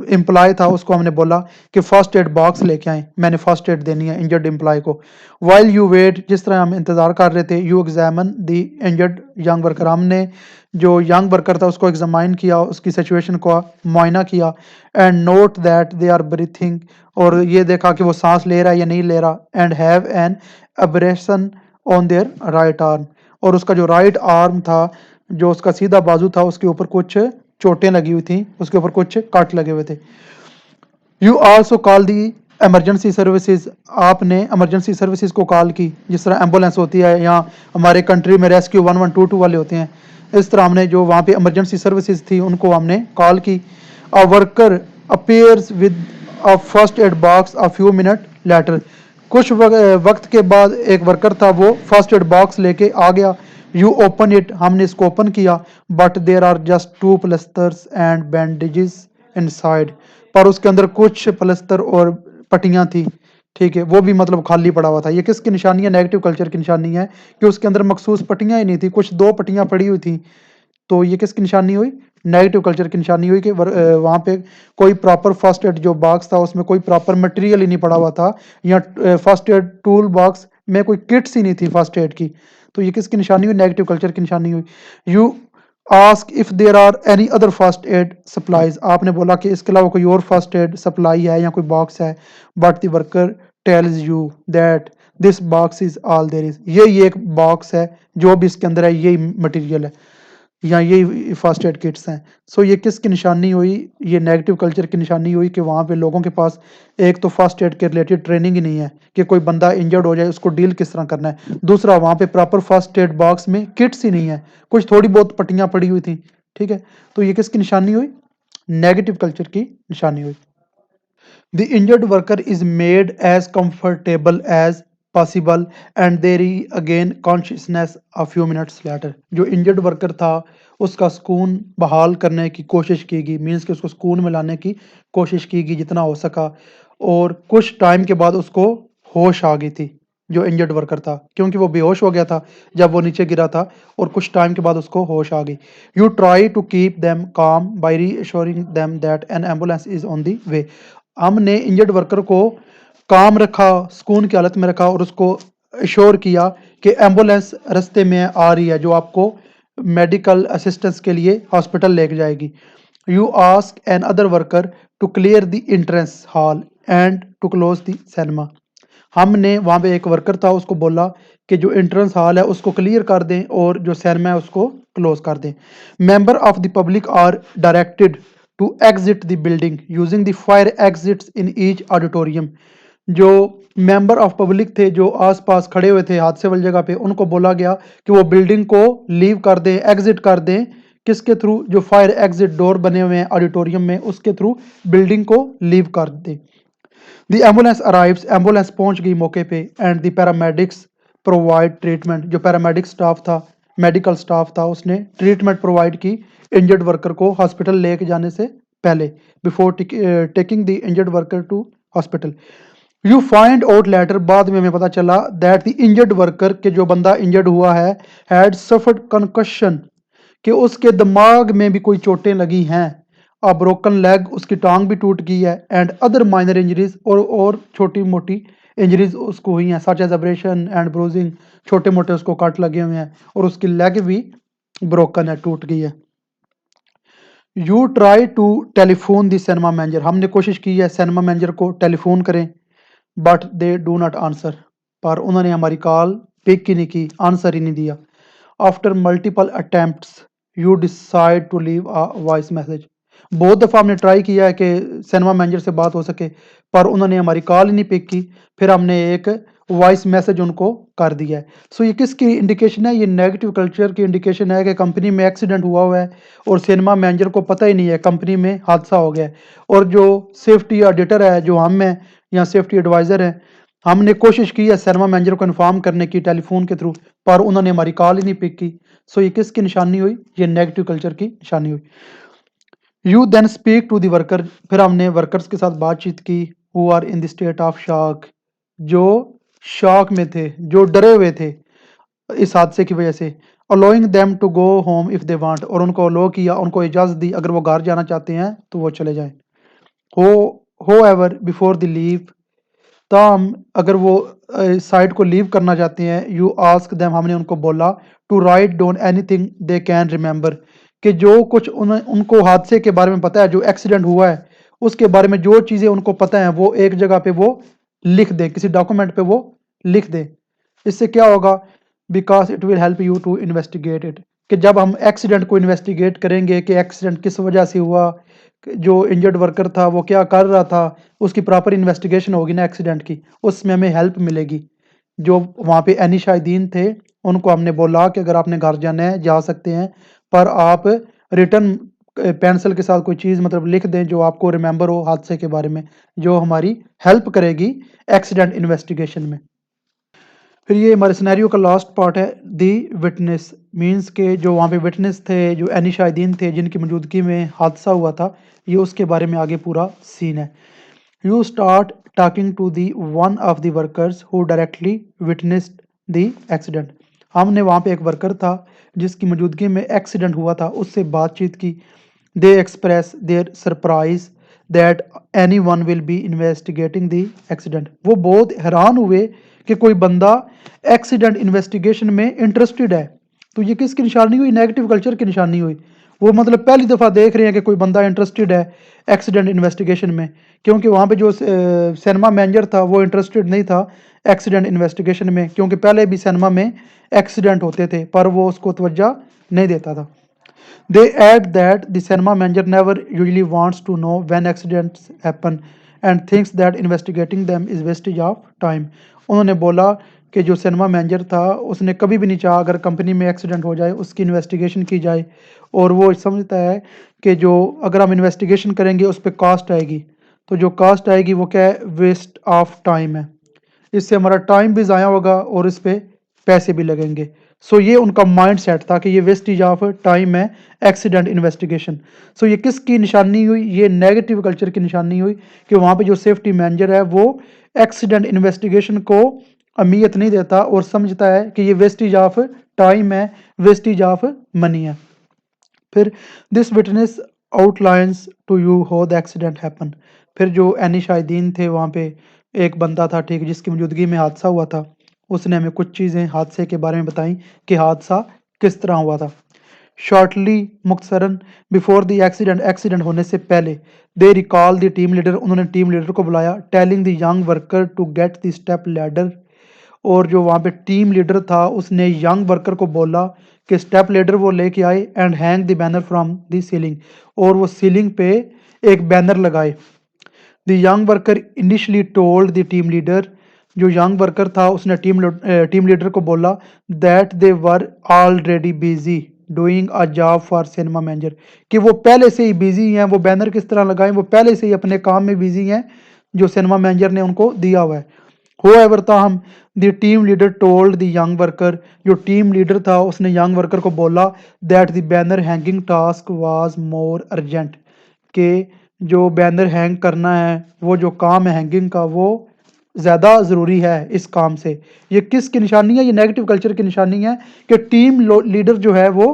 एम्प्लॉय था, उसको हमने बोला कि फर्स्ट एड बॉक्स लेके आए, मैंने फर्स्ट एड देनी है इंजर्ड एम्प्लॉय को। वाइल यू वेट, जिस तरह हम इंतज़ार कर रहे थे, you examine the injured young worker, हमने जो यंग वर्कर था उसको एग्जामाइन किया, उसकी सिचुएशन को मुआयना किया। And note that they are breathing, और ये देखा कि वो सांस ले रहा है या नहीं ले रहा। And have an abrasion on their right arm, और उसका जो राइट आर्म था, जो उसका सीधा बाजू था, उसके ऊपर कुछ चोटें लगी हुई थी, उसके ऊपर कुछ कट लगे हुए थे। You also call the emergency services, आपने इमरजेंसी सर्विसेज को कॉल की, जिस तरह एम्बुलेंस होती है या हमारे कंट्री में रेस्क्यू 1122 वाले होते हैं, इस तरह हमने जो वहाँ पे इमरजेंसी सर्विसेज थी उनको हमने कॉल की। A worker appears with a first aid box a few minute later, कुछ वक्त के बाद एक वर्कर था, वो फर्स्ट एड बॉक्स लेके आ गया। यू ओपन इट, हमने इसको ओपन किया, but there are just 2 plasters and bandages inside, पर उसके अंदर कुछ प्लस्तर और पट्टियाँ थी ठीक है, वो भी मतलब खाली पड़ा हुआ था। ये किसकी निशानी है? नेगेटिव कल्चर की निशानी है कि उसके अंदर मखसूस पट्टियाँ ही नहीं थी, कुछ 2 पट्टियाँ पड़ी हुई थी। तो ये किसकी निशानी हुई? नेगेटिव कल्चर की निशानी हुई कि वहाँ पे कोई प्रॉपर फर्स्ट एड जो बॉक्स था उसमें कोई प्रॉपर मटेरियल ही नहीं पड़ा हुआ था, या फर्स्ट एड टूल बॉक्स में कोई किट्स ही नहीं थी फर्स्ट एड की। तो ये किसकी निशानी हुई? नेगेटिव कल्चर की निशानी हुई। You ask if there are any other first aid supplies, आपने बोला कि इसके अलावा कोई और फर्स्ट एड सप्लाई है या कोई बॉक्स है, but the worker tells you that this box is all there is, ये एक बॉक्स है, जो भी इसके अंदर है यही मटेरियल है या यही फर्स्ट एड किट्स हैं। सो ये किसकी निशानी हुई? ये नेगेटिव कल्चर की निशानी हुई कि वहाँ पे लोगों के पास एक तो फर्स्ट एड के रिलेटेड ट्रेनिंग ही नहीं है कि कोई बंदा इंजर्ड हो जाए उसको डील किस तरह करना है। दूसरा, वहाँ पे प्रॉपर फर्स्ट एड बॉक्स में किट्स ही नहीं है, कुछ थोड़ी बहुत पट्टियाँ पड़ी हुई थी। ठीक है, तो ये किसकी निशानी हुई? नेगेटिव कल्चर की निशानी हुई। The injured worker is made as comfortable as possible and there is again consciousness a few minutes later। जो इंजर्ड वर्कर था उसका सुकून बहाल करने की कोशिश की गई, मीन्स कि उसको सुकून में लाने की कोशिश की गई जितना हो सका, और कुछ टाइम के बाद उसको होश आ गई थी जो इंजर्ड वर्कर था, क्योंकि वो बेहोश हो गया था जब वो नीचे गिरा था, और कुछ टाइम के बाद उसको होश आ गई। You try to keep them calm by reassuring them that an ambulance is on the way. हमने इंजर्ड वर्कर को काम रखा, सुकून की हालत में रखा और उसको अश्योर किया कि एम्बुलेंस रास्ते में आ रही है जो आपको मेडिकल असिस्टेंस के लिए हॉस्पिटल लेके जाएगी। You ask another worker to clear the entrance hall and to close the cinema. हमने वहाँ पे एक वर्कर था उसको बोला कि जो एंट्रेंस हॉल है उसको क्लियर कर दें और जो सिनेमा है उसको क्लोज कर दें। Member of the public are directed to exit the building using the fire exits in each auditorium. जो मेंबर ऑफ पब्लिक थे जो आसपास खड़े हुए थे हादसे वाली जगह पे, उनको बोला गया कि वो बिल्डिंग को लीव कर दें, एग्जिट कर दें। किसके थ्रू? जो फायर एग्जिट डोर बने हुए हैं ऑडिटोरियम में, उसके थ्रू बिल्डिंग को लीव कर दें। द एम्बुलेंस अराइव्स, एम्बुलेंस पहुंच गई मौके पे, and the paramedics provide treatment. जो पैरामेडिक स्टाफ था, मेडिकल स्टाफ था, उसने ट्रीटमेंट प्रोवाइड की इंजर्ड वर्कर को हॉस्पिटल लेके जाने से पहले, before taking the injured worker to hospital. You find out later, बाद में हमें पता चला, दैट द इंजर्ड वर्कर के जो बंदा इंजर्ड हुआ है हैड सफर्ड कंकशन, कि उसके दिमाग में भी कोई चोटें लगी हैं। अ ब्रोकन लेग, उसकी टांग भी टूट गई है, एंड अदर माइनर इंजरीज, और छोटी मोटी इंजरीज उसको हुई हैं, such as abrasion and bruising, छोटे मोटे उसको कट लगे हुए हैं, और उसकी लेग भी ब्रोकन है, टूट गई है। You try to telephone the cinema manager, हमने कोशिश की है सिनेमा मैनेजर को टेलीफोन करें, but they do not answer, पर उन्होंने हमारी कॉल पिक ही नहीं की, आंसर ही नहीं दिया। After multiple attempts you decide to leave a voice message. बहुत दफ़ा हमने ट्राई किया है कि सिनेमा मैनेजर से बात हो सके, पर उन्होंने हमारी कॉल ही नहीं पिक की। फिर हमने एक वॉइस मैसेज उनको कर दिया है। सो ये किसकी इंडिकेशन है? ये नेगेटिव कल्चर की इंडिकेशन है कि कंपनी में एक्सीडेंट हुआ है और सिनेमा मैनेजर को पता ही नहीं है कंपनी में हादसा हो गया है, और जो सेफ्टी ऑडिटर है जो हम हैं या सेफ्टी एडवाइज़र हैं, हमने कोशिश की है सिनेमा मैनेजर को इन्फॉर्म करने की टेलीफोन के थ्रू, पर उन्होंने हमारी कॉल ही नहीं पिक की। सो ये किसकी निशानी हुई? ये नेगेटिव कल्चर की निशानी हुई। You then speak to the worker, फिर हमने वर्कर्स के साथ बातचीत की, who are in the state of shock, जो शॉक में थे, जो डरे हुए थे इस हादसे की वजह से। Allowing them to go home if they want, और उनको अलो किया, उनको इजाज़त दी अगर वो घर जाना चाहते हैं तो वो चले जाएं। हो एवर बिफोर द लीव, ताहम अगर वो साइट को लीव करना चाहते हैं, यू आस्क देम, हमने उनको बोला, to write down anything they can remember, कि जो कुछ उनको हादसे के बारे में पता है, जो एक्सीडेंट हुआ है उसके बारे में जो चीज़ें उनको पता है वो एक जगह पे वो लिख दें, किसी डॉक्यूमेंट पे वो लिख दें। इससे क्या होगा? Because it will help you to investigate it, कि जब हम एक्सीडेंट को इन्वेस्टिगेट करेंगे कि एक्सीडेंट किस वजह से हुआ, जो इंजर्ड वर्कर था वो क्या कर रहा था, उसकी प्रॉपर इन्वेस्टिगेशन होगी ना एक्सीडेंट की, उसमें हमें हेल्प मिलेगी। जो वहाँ पे एनी शाहिदीन थे उनको हमने बोला कि अगर आपने घर जाना है जा सकते हैं, पर आप रिटर्न पेंसिल के साथ कोई चीज़ मतलब लिख दें जो आपको रिमेंबर हो हादसे के बारे में, जो हमारी हेल्प करेगी एक्सीडेंट इन्वेस्टिगेशन में। फिर ये हमारे सिनेरियो का लास्ट पार्ट है, दी विटनेस, मींस के जो वहाँ पे विटनेस थे, जो एनी शाहिदीन थे जिनकी मौजूदगी में हादसा हुआ था, ये उसके बारे में आगे पूरा सीन है। You start talking to the one of the workers who directly witnessed the accident. हमने वहाँ पे एक वर्कर था जिसकी मौजूदगी में एक्सीडेंट हुआ था, उससे बातचीत की. They express their surprise that anyone will be investigating the accident. वो बहुत हैरान हुए कि कोई बंदा एक्सीडेंट इन्वेस्टिगेशन में इंटरेस्टेड है. तो ये किसकी निशानी हुई? नेगेटिव कल्चर की निशानी हुई. वो मतलब पहली दफ़ा देख रहे हैं कि कोई बंदा इंटरेस्टेड है एक्सीडेंट इन्वेस्टिगेशन में, क्योंकि वहाँ पे जो सिनेमा मैनेजर था वो इंटरेस्टेड नहीं था एक्सीडेंट इन्वेस्टिगेशन में, क्योंकि पहले भी सिनेमा में एक्सीडेंट होते थे पर वो उसको तवज्जो नहीं देता था. They add that the cinema manager never usually wants to know when accidents happen and thinks that investigating them is wastage of time. उन्होंने बोला कि जो सिनेमा मैनेजर था उसने कभी भी नहीं चाहा अगर कंपनी में एक्सीडेंट हो जाए उसकी इन्वेस्टिगेशन की जाए, और वो समझता है कि जो अगर हम इन्वेस्टिगेशन करेंगे उस पर कॉस्ट आएगी, तो जो कॉस्ट आएगी वो क्या है? वेस्ट ऑफ टाइम है. इससे हमारा टाइम भी ज़ाया होगा और इस पे पैसे भी लगेंगे. सो ये उनका माइंड सेट था कि ये वेस्टेज ऑफ टाइम है एक्सीडेंट इन्वेस्टिगेशन. सो ये किसकी निशानी हुई? ये नेगेटिव कल्चर की निशानी हुई कि वहाँ पे जो सेफ्टी मैनेजर है वो एक्सीडेंट इन्वेस्टिगेशन को अहमियत नहीं देता और समझता है कि ये वेस्टेज ऑफ टाइम है, वेस्टेज ऑफ मनी है. फिर this witness outlines to you how the accident happen. फिर जो एनी शाहिदीन थे वहाँ पे एक बंदा था, ठीक, जिसकी मौजूदगी में हादसा हुआ था, उसने हमें कुछ चीज़ें हादसे के बारे में बताई कि हादसा किस तरह हुआ था. शॉर्टली, मुख्तसरन, बिफोर द एक्सीडेंट, एक्सीडेंट होने से पहले, they recall the team leader, उन्होंने टीम लीडर को बुलाया, telling the young worker to get the step ladder. और जो वहाँ पे टीम लीडर था उसने यंग वर्कर को बोला कि स्टेप लैडर वो लेके आए and hang the banner from the ceiling, और वो सीलिंग पे एक बैनर लगाए. The young worker initially told the team leader, जो यंग वर्कर था उसने टीम लीडर को बोला that they were already busy doing a job for cinema manager, कि वो पहले से ही बिजी हैं. वो बैनर किस तरह लगाएं? वो पहले से ही अपने काम में बिजी हैं जो सिनेमा मैनेजर ने उनको दिया हुआ है. होएवर, ताहम, the team leader told the young worker, जो टीम लीडर था उसने यंग वर्कर को बोला that the banner hanging task was more urgent, कि जो बैनर हैंग करना है, वो जो काम है हैंगिंग का, वो ज़्यादा ज़रूरी है इस काम से. ये किसकी निशानी है? ये नेगेटिव कल्चर की निशानी है कि टीम लीडर जो है वो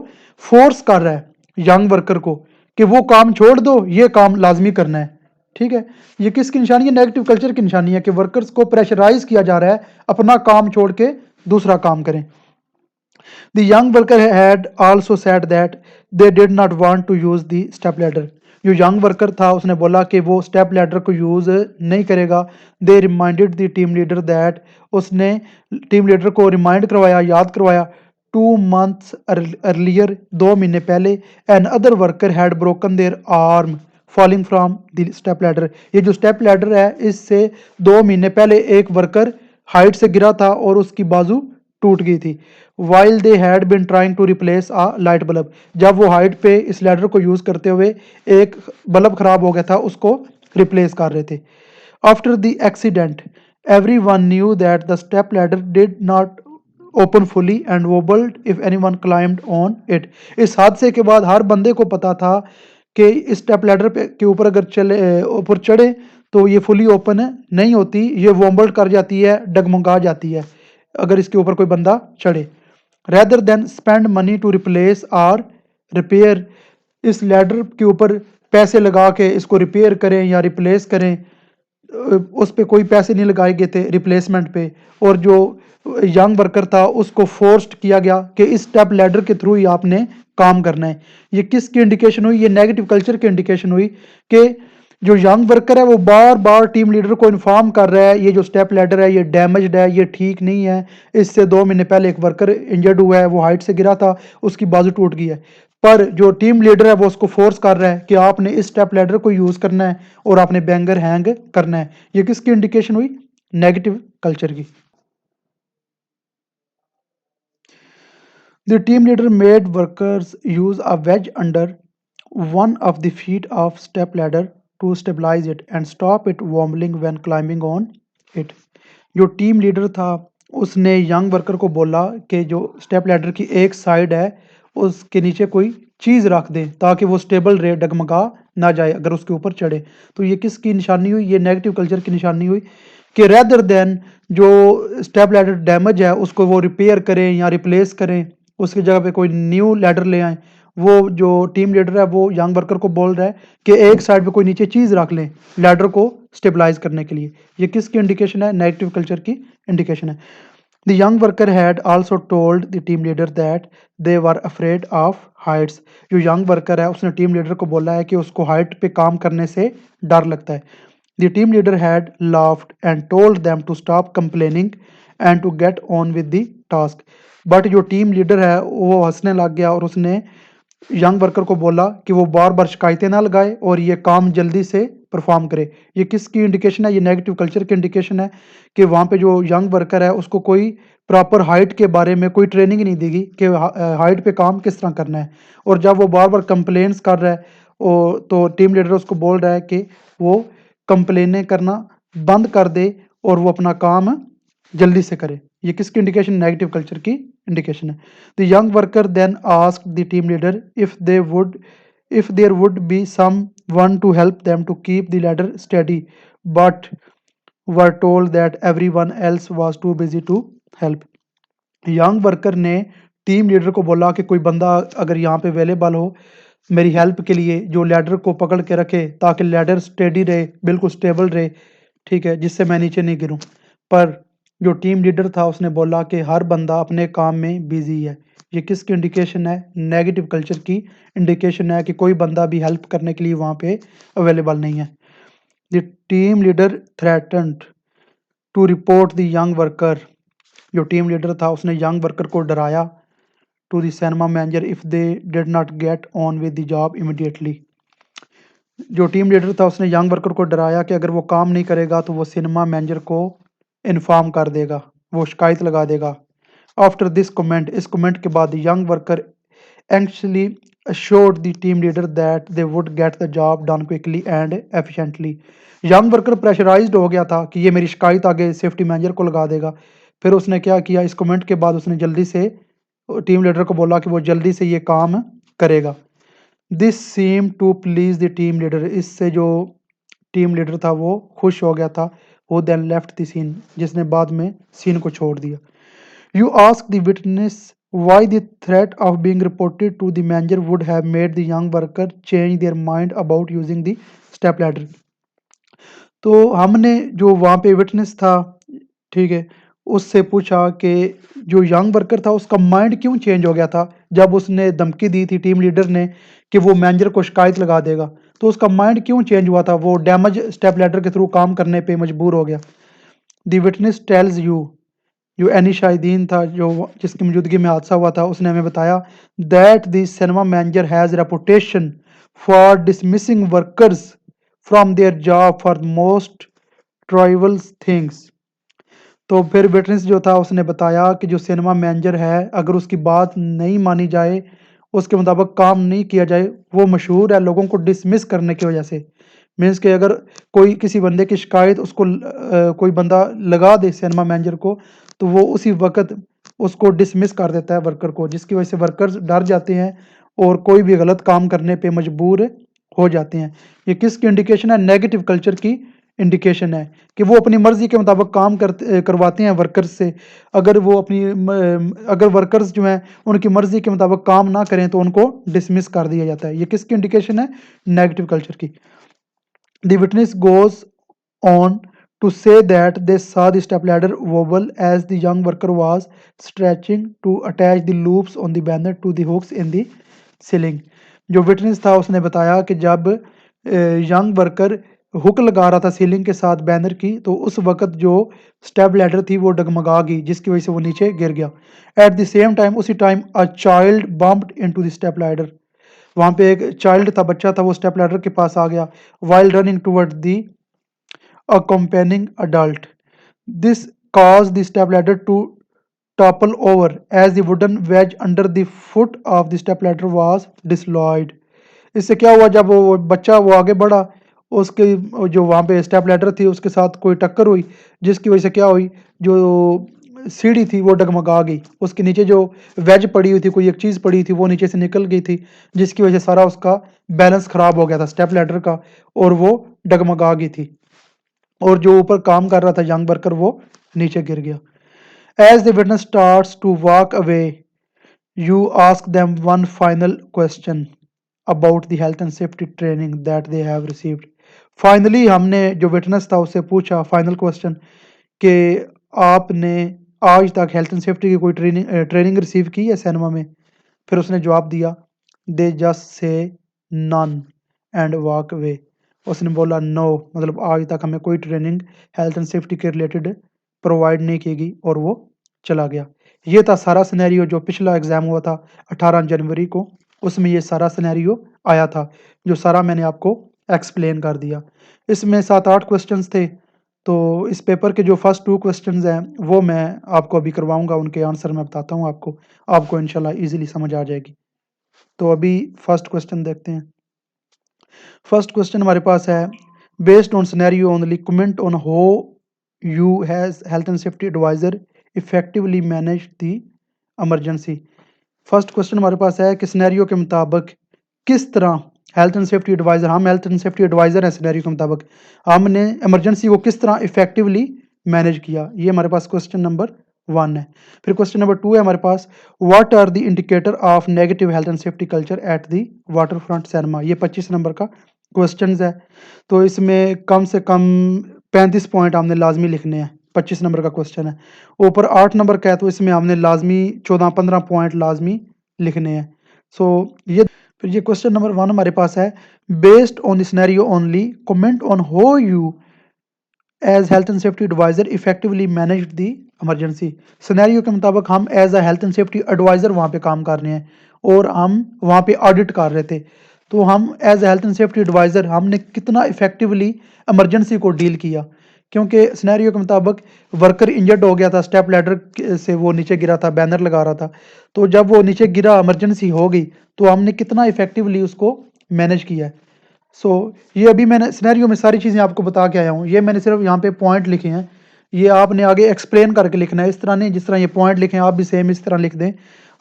फोर्स कर रहा है यंग वर्कर को कि वो काम छोड़ दो, ये काम लाजमी करना है. ठीक है, ये किसकी निशानी है? नेगेटिव कल्चर की निशानी है कि वर्कर्स को प्रेशराइज किया जा रहा है अपना काम छोड़ के दूसरा काम करें. The young worker had also said that they did not want to use the step ladder. जो यंग वर्कर था उसने बोला कि वो स्टेप लैडर को यूज़ नहीं करेगा. They reminded the team leader that, उसने टीम लीडर को रिमाइंड करवाया, याद करवाया, 2 months अर्लियर, 2 महीने पहले, another worker had broken their arm falling from the step ladder. ये जो स्टेप लैडर है इससे 2 महीने पहले एक वर्कर हाइट से गिरा था और उसकी बाजू टूट गई थी. While they had been trying to replace a light bulb, जब वो हाइट पे इस लैडर को यूज़ करते हुए एक बल्ब खराब हो गया था उसको रिप्लेस कर रहे थे. After the accident everyone knew that the step ladder did not open fully and wobbled if anyone climbed on it. इस हादसे के बाद हर बंदे को पता था कि इस स्टेप लैडर पे के ऊपर अगर चले ऊपर चढ़े तो ये फुली ओपन नहीं होती, ये वोबल्ड कर जाती है, डगमगा जाती है अगर इसके ऊपर कोई बंदा चढ़े. Rather than spend money to replace or repair, इस लैडर के ऊपर पैसे लगा के इसको रिपेयर करें या रिप्लेस करें, उस पे कोई पैसे नहीं लगाए गए थे रिप्लेसमेंट पे. और जो यंग वर्कर था उसको फोर्स्ड किया गया कि इस स्टेप लैडर के थ्रू ही आपने काम करना है. ये किसकी इंडिकेशन हुई? ये नेगेटिव कल्चर की इंडिकेशन हुई कि जो यंग वर्कर है वो बार बार टीम लीडर को इन्फॉर्म कर रहा है ये जो स्टेप लैडर है ये डैमेज्ड है, ये ठीक नहीं है, इससे 2 महीने पहले एक वर्कर इंजर्ड हुआ है, वो हाइट से गिरा था, उसकी बाजू टूट गई है. पर जो टीम लीडर है वो उसको फोर्स कर रहा है कि आपने इस स्टेप लैडर को यूज़ करना है और आपने बैंगर हैंग करना है. ये किसकी इंडिकेशन हुई? नेगेटिव कल्चर की. The team leader made workers use a wedge under one of the feet of step ladder to stabilize it and stop it wobbling when climbing on it. जो team leader था उसने young worker को बोला कि जो step ladder की एक side है उसके नीचे कोई चीज़ रख दे ताकि वो स्टेबल रहे, डगमगा ना जाए अगर उसके ऊपर चढ़े। तो ये किसकी निशानी हुई? ये नेगेटिव कल्चर की निशानी हुई कि रेदर देन जो स्टेप लैडर डैमेज है उसको वो रिपेयर करें या रिप्लेस करें, उसकी जगह पे कोई न्यू लैडर ले आएँ। वो जो टीम लीडर है वो यंग वर्कर को बोल रहा है कि एक साइड पे कोई नीचे चीज़ रख लें लैडर को स्टेबलाइज करने के लिए। ये किसकी इंडिकेशन है? नेगेटिव कल्चर की इंडिकेशन है। The young worker had also told the team leader that they were afraid of heights. जो young worker है उसने टीम लीडर को बोला है कि उसको हाइट पे काम करने से डर लगता है। The team leader had laughed and told them to stop complaining and to get on with the task. But जो टीम लीडर है वो हंसने लग गया और उसने यंग वर्कर को बोला कि वो बार बार शिकायतें ना लगाए और ये काम जल्दी से परफॉर्म करे। ये किसकी इंडिकेशन है? ये नेगेटिव कल्चर की इंडिकेशन है कि वहाँ पे जो यंग वर्कर है उसको कोई प्रॉपर हाइट के बारे में कोई ट्रेनिंग नहीं देगी कि हाइट पे काम किस तरह करना है। और जब वो बार बार कंप्लेंट्स कर रहा है तो टीम लीडर उसको बोल रहा है कि वो कंप्लेनें करना बंद कर दे और वो अपना काम जल्दी से करे। ये किसकी इंडिकेशन? नेगेटिव कल्चर की इंडिकेशन है। The young worker then asked the team leader if there would be someone to help them to keep the ladder steady, but were told that everyone else was too busy to help. Young worker ने team leader को बोला कि कोई बंदा अगर यहाँ पे available हो मेरी हेल्प के लिए, जो लैडर को पकड़ के रखे ताकि लैडर स्टेडी रहे, बिल्कुल स्टेबल रहे, ठीक है, जिससे मैं नीचे नहीं गिरूं। पर जो टीम लीडर था उसने बोला कि हर बंदा अपने काम में बिजी है। ये किसकी इंडिकेशन है? नेगेटिव कल्चर की इंडिकेशन है कि कोई बंदा भी हेल्प करने के लिए वहाँ पे अवेलेबल नहीं है। The team leader threatened to report the young worker. जो टीम लीडर था उसने यंग वर्कर को डराया to the cinema manager if they did not get on with the job immediately. जो टीम लीडर था उसने यंग वर्कर को डराया कि अगर वो काम नहीं करेगा तो वो सिनेमा मैनेजर को इन्फॉर्म कर देगा, वो शिकायत लगा देगा। आफ्टर दिस कमेंट, इस कमेंट के बाद young worker anxiously assured the team leader that they would get the job done quickly and efficiently. Young worker pressurised हो गया था कि ये मेरी शिकायत आगे सेफ्टी मैनेजर को लगा देगा। फिर उसने क्या किया? इस कमेंट के बाद उसने जल्दी से टीम लीडर को बोला कि वो जल्दी से ये काम करेगा। This seem to please the team leader. इससे जो टीम लीडर था वो खुश हो गया था। वो देन लेफ्ट द सीन, जिसने बाद में सीन को छोड़ दिया। You ask the witness why the threat of being reported to the manager would have made the young worker change their mind about using the step ladder. तो हमने जो वहाँ पे विटनेस था, ठीक है, उससे पूछा कि जो यंग वर्कर था उसका माइंड क्यों चेंज हो गया था जब उसने धमकी दी थी टीम लीडर ने कि वो मैनेजर को शिकायत लगा देगा। तो उसका माइंड क्यों चेंज हुआ था? वो डैमेज स्टेप लैडर के थ्रू काम करने पे मजबूर हो गया। द विटनेस टेल्स यू, जो एनी शाहिदीन था जो जिसकी मौजूदगी में हादसा हुआ था, उसने हमें बताया that the cinema manager has reputation for dismissing workers from their job for most trivial things. तो फिर विटनेस जो था उसने बताया कि जो सिनेमा मैनेजर है अगर उसकी बात नहीं मानी जाए, उसके मुताबिक काम नहीं किया जाए, वो मशहूर है लोगों को डिसमिस करने की वजह से। मीन्स कि अगर कोई किसी बंदे की शिकायत उसको कोई बंदा लगा दे सिनेमा मैनेजर को, तो वो उसी वक्त उसको डिसमिस कर देता है वर्कर को, जिसकी वजह से वर्कर्स डर जाते हैं और कोई भी गलत काम करने पे मजबूर हो जाते हैं। ये किसकी इंडिकेशन है? नेगेटिव कल्चर की इंडिकेशन है कि वो अपनी मर्जी के मुताबिक काम करवाते हैं वर्कर्स से। अगर वो अगर वर्कर्स जो हैं उनकी मर्जी के मुताबिक काम ना करें तो उनको डिसमिस कर दिया जाता है। ये किसकी इंडिकेशन है? नेगेटिव कल्चर की। The witness goes on to say that they saw the stepladder wobble as the young worker was stretching to attach the loops on the banner to the hooks in the ceiling. जो witness था उसने बताया कि जब young worker hook लगा रहा था ceiling के साथ बैनर की, तो उस वक्त जो स्टेप लैडर थी वो डगमगा गई, जिसकी वजह से वो नीचे गिर गया। एट द सेम टाइम, उसी time a child bumped into the step ladder. वहाँ पे एक चाइल्ड था, बच्चा था, वो स्टेप लैडर के पास आ गया while running toward the accompanying adult. This caused the stepladder to topple over as the wooden wedge under the foot of the stepladder was dislodged. इससे क्या हुआ? जब वो बच्चा वो आगे बढ़ा, उसके जो वहाँ पे स्टेप लैडर थी उसके साथ कोई टक्कर हुई, जिसकी वजह से क्या हुई, जो सीढ़ी थी वो डगमगा गई, उसके नीचे जो वेज पड़ी हुई थी, कोई एक चीज़ पड़ी थी वो नीचे से निकल गई थी, जिसकी वजह से सारा उसका बैलेंस खराब हो गया था स्टेप लैडर का, और वो डगमगा गई थी, और जो ऊपर काम कर रहा था यंग वर्कर वो नीचे गिर गया। As the witness starts to walk away, you ask them one final question about the health and safety training that they have received. Finally हमने जो विटनेस था उससे पूछा फाइनल क्वेश्चन कि आपने आज तक हेल्थ एंड सेफ्टी की कोई ट्रेनिंग रिसीव की है सिनेमा में? फिर उसने जवाब दिया, they just say none and walk away. उसने बोला नो, मतलब आज तक हमें कोई ट्रेनिंग हेल्थ एंड सेफ्टी के रिलेटेड प्रोवाइड नहीं की गई, और वो चला गया। ये था सारा सिनेरियो जो पिछला एग्ज़ाम हुआ था 18 जनवरी को, उसमें ये सारा सिनेरियो आया था, जो सारा मैंने आपको एक्सप्लेन कर दिया। इसमें 7-8 क्वेश्चंस थे, तो इस पेपर के जो फर्स्ट 2 क्वेश्चंस हैं वो मैं आपको अभी करवाऊँगा, उनके आंसर मैं बताता हूँ आपको, आपको इंशाल्लाह ईज़िली समझ आ जाएगी। तो अभी फर्स्ट क्वेश्चन देखते हैं। फर्स्ट क्वेश्चन हमारे पास है, based on scenario only comment on how you has health and safety adviser effectively manage the emergency. First question हमारे पास है कि सिनेरियो के मुताबिक किस तरह हेल्थ एंड सेफ्टी एडवाइज़र, हम हेल्थ एंड सेफ्टी एडवाइज़र हैं, सिनेरियो के मुताबिक हमने इमरजेंसी को किस तरह इफेक्टिवली मैनेज किया, ये हमारे पास क्वेश्चन नंबर 1 है। फिर क्वेश्चन नंबर 2 है हमारे पास, what are the indicator of negative health and safety culture at the water front cinema, ये 25 नंबर का क्वेश्चन है। तो इसमें कम से कम 35 पॉइंट हमने लाजमी लिखने हैं, 25 नंबर का क्वेश्चन है। ऊपर 8 नंबर का है, तो इसमें हमने लाजमी 14-15 पॉइंट लाजमी लिखने हैं। सो ये फिर ये क्वेश्चन नंबर 1 हमारे पास है, based on the scenario only comment on how you as health and safety adviser effectively manage the emergency. Scenario के मुताबिक हम as a health and safety adviser वहाँ पे काम कर रहे हैं, और हम वहाँ पे ऑडिट कर रहे थे, तो हम as health and safety adviser हमने कितना इफेक्टिवली इमरजेंसी को डील किया। क्योंकि सिनेरियो के मुताबिक वर्कर इंजर्ड हो गया था, स्टेप लैडर से वो नीचे गिरा था, बैनर लगा रहा था, तो जब वो नीचे गिरा, इमरजेंसी हो गई, तो हमने कितना इफेक्टिवली उसको मैनेज किया है। सो ये अभी मैंने सिनेरियो में सारी चीज़ें आपको बता के आया हूँ, ये मैंने सिर्फ यहाँ पे पॉइंट लिखे हैं, ये आपने आगे एक्सप्लेन करके लिखना है, इस तरह नहीं जिस तरह ये पॉइंट लिखे हैं आप भी सेम इस तरह लिख दें।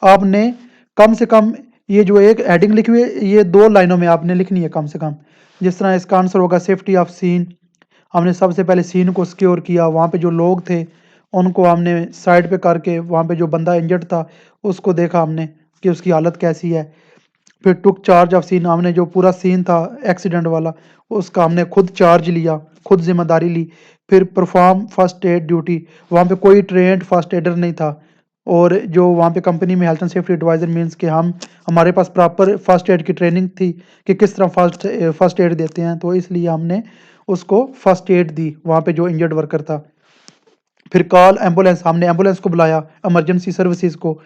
आपने कम से कम ये जो एक हेडिंग लिखी हुई है, ये 2 लाइनों में आपने लिखनी है कम से कम। जिस तरह इसका आंसर होगा सेफ्टी ऑफ सीन, हमने सबसे पहले सीन को सिक्योर किया, वहाँ पे जो लोग थे उनको हमने साइड पे करके, वहाँ पे जो बंदा इंजर्ड था उसको देखा हमने कि उसकी हालत कैसी है। फिर टुक चार्ज ऑफ सीन, हमने जो पूरा सीन था एक्सीडेंट वाला उसका हमने खुद चार्ज लिया, खुद जिम्मेदारी ली। फिर परफॉर्म फर्स्ट एड ड्यूटी, वहाँ पे कोई ट्रेंड फर्स्ट एडर नहीं था, और जो वहाँ पे कंपनी में health and safety adviser means कि हमारे पास प्रॉपर फर्स्ट एड की ट्रेनिंग थी कि किस तरह फर्स्ट एड देते हैं, तो इसलिए हमने उसको फर्स्ट एड दी वहाँ पे जो इंजर्ड वर्कर था। फिर कॉल एम्बुलेंस, हमने एम्बुलेंस को बुलाया, इमरजेंसी सर्विसेज को,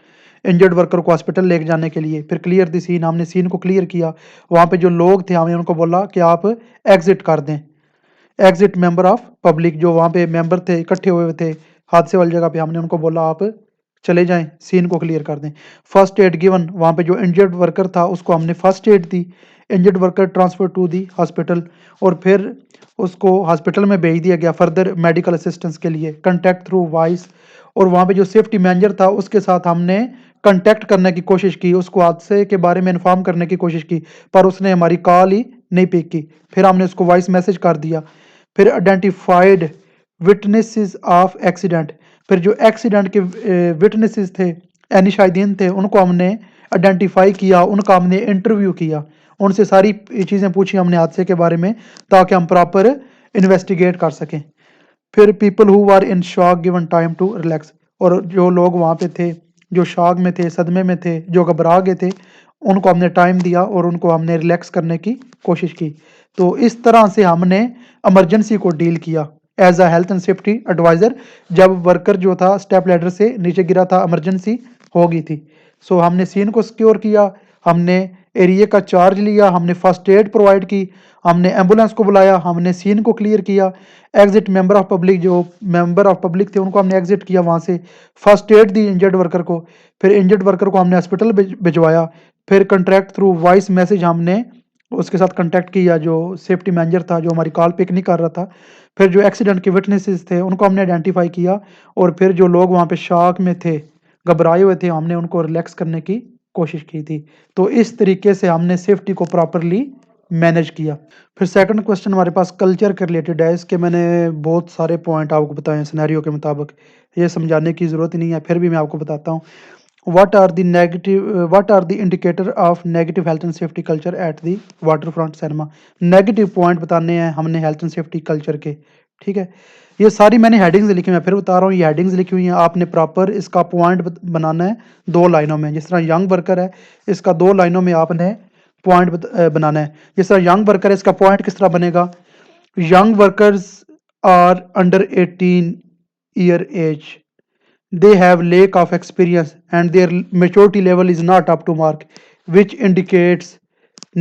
इंजर्ड वर्कर को हॉस्पिटल लेके जाने के लिए। फिर क्लियर द सीन, हमने सीन को क्लियर किया, वहाँ पे जो लोग थे हमने उनको बोला कि आप एग्जिट कर दें। एग्जिट मेंबर ऑफ पब्लिक, जो वहाँ पे मेंबर थे इकट्ठे हुए थे हादसे वाली जगह पे, हमने उनको बोला आप चले जाएं, सीन को क्लियर कर दें। फर्स्ट एड गिवन, वहाँ पे जो इंजर्ड वर्कर था उसको हमने फर्स्ट एड दी। Injured worker transfer to the hospital, और फिर उसको हॉस्पिटल में भेज दिया गया फर्दर मेडिकल असिस्टेंस के लिए, कंटेक्ट थ्रू वॉइस। और वहाँ पे जो सेफ्टी मैनेजर था उसके साथ हमने कंटेक्ट करने की कोशिश की, उसको हादसे के बारे में इन्फॉर्म करने की कोशिश की, पर उसने हमारी कॉल ही नहीं पिक की। फिर हमने उसको वॉइस मैसेज कर दिया। फिर आइडेंटिफाइड विटनेसेस ऑफ एक्सीडेंट, फिर जो एक्सीडेंट के विटनेसेस थे, यानी शाहिदीन थे, उनको हमने आइडेंटिफाई किया, उनका हमने इंटरव्यू किया, उनसे सारी चीज़ें पूछी हमने हादसे के बारे में, ताकि हम प्रॉपर इन्वेस्टिगेट कर सकें। फिर people who are in shock given time to relax, और जो लोग वहाँ पे थे जो शॉक में थे, सदमे में थे, जो घबरा गए थे, उनको हमने टाइम दिया और उनको हमने रिलैक्स करने की कोशिश की। तो इस तरह से हमने इमरजेंसी को डील किया as a health and safety adviser, जब वर्कर जो था स्टेप लैडर से नीचे गिरा था, इमरजेंसी हो गई थी। सो हमने सीन को सिक्योर किया, हमने एरिया का चार्ज लिया, हमने फर्स्ट एड प्रोवाइड की, हमने एम्बुलेंस को बुलाया, हमने सीन को क्लियर किया। एग्जिट मेंबर ऑफ पब्लिक, जो मेंबर ऑफ पब्लिक थे उनको हमने एग्जिट किया वहाँ से, फर्स्ट एड दी इंजर्ड वर्कर को। फिर इंजर्ड वर्कर को हमने हॉस्पिटल भिजवाया। फिर कंट्रैक्ट थ्रू वॉइस मैसेज हमने उसके साथ कॉन्टैक्ट किया, जो सेफ्टी मैनेजर था, जो हमारी कॉल पिक नहीं कर रहा था। फिर जो एक्सीडेंट के विटनेसेस थे, उनको हमने आइडेंटिफाई किया और फिर जो लोग वहाँ पे शॉक में थे, घबराए हुए थे, हमने उनको रिलैक्स करने की कोशिश की थी। तो इस तरीके से हमने सेफ्टी को प्रॉपरली मैनेज किया। फिर सेकंड क्वेश्चन हमारे पास कल्चर के रिलेटेड है। इसके मैंने बहुत सारे पॉइंट आपको बताए हैं सिनेरियो के मुताबिक, ये समझाने की ज़रूरत ही नहीं है, फिर भी मैं आपको बताता हूँ। what are the indicator of negative health and safety culture at the waterfront cinema? Negative point बताने हैं हमने हेल्थ एंड सेफ्टी कल्चर के, ठीक है। ये सारी मैंने हेडिंग्स लिखी हुई हैं, फिर बता रहा हूँ, ये हेडिंग्स लिखी हुई हैं, आपने प्रॉपर इसका पॉइंट बनाना है 2 लाइनों में। जिस तरह यंग वर्कर है, इसका 2 लाइनों में आपने पॉइंट बनाना है। जिस तरह यंग वर्कर है, इसका पॉइंट किस तरह बनेगा? Young workers are under 18 year age, they have lack of experience and their maturity level is not up to mark, which indicates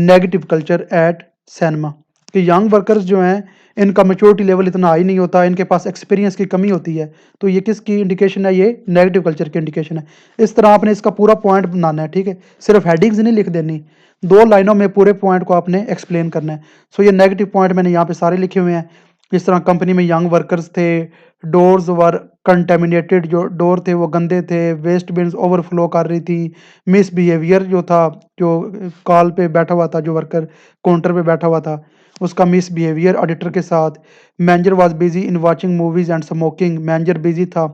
negative culture at cinema। कि यंग वर्कर्स जो हैं, इनका maturity level इतना high नहीं होता, इनके पास experience की कमी होती है। तो ये किसकी इंडिकेशन है? ये नेगेटिव कल्चर की इंडिकेशन है। इस तरह आपने इसका पूरा पॉइंट बनाना है, ठीक है। सिर्फ हेडिंग्स नहीं लिख देनी, 2 लाइनों में पूरे पॉइंट को आपने एक्सप्लेन करना है। सो ये नेगेटिव पॉइंट मैंने यहाँ पे सारे लिखे हुए हैं। जिस तरह कंपनी में यंग वर्कर्स थे, डोर्स वर कंटेमिनेटेड, जो डोर थे वो गंदे थे, वेस्ट बिन्स ओवरफ्लो कर रही थी, मिसबिहेवियर जो था, जो कॉल पे बैठा हुआ था, जो वर्कर काउंटर पे बैठा हुआ था, उसका मिसबिहेवियर ऑडिटर के साथ। Manager was busy in watching movies and smoking, manager busy था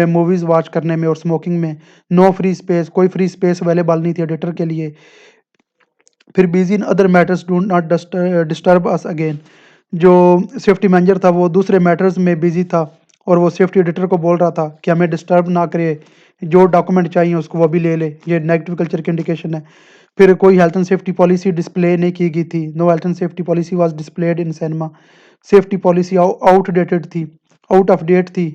मूवीज वॉच करने में और स्मोकिंग में। नो फ्री स्पेस, कोई फ्री स्पेस अवेलेबल नहीं थी ऑडिटर के लिए। फिर busy in other matters, do not disturb us again, जो सेफ्टी मैनेजर था वो दूसरे मैटर्स में बिजी था और वो सेफ्टी एडिटर को बोल रहा था कि हमें डिस्टर्ब ना करे, जो डॉक्यूमेंट चाहिए उसको वो भी ले ले। ये नेगेटिव कल्चर की इंडिकेशन है। फिर कोई health and safety policy display नहीं की गई थी, no health and safety policy was displayed in cinema. Safety policy outdated थी, आउट ऑफ डेट थी,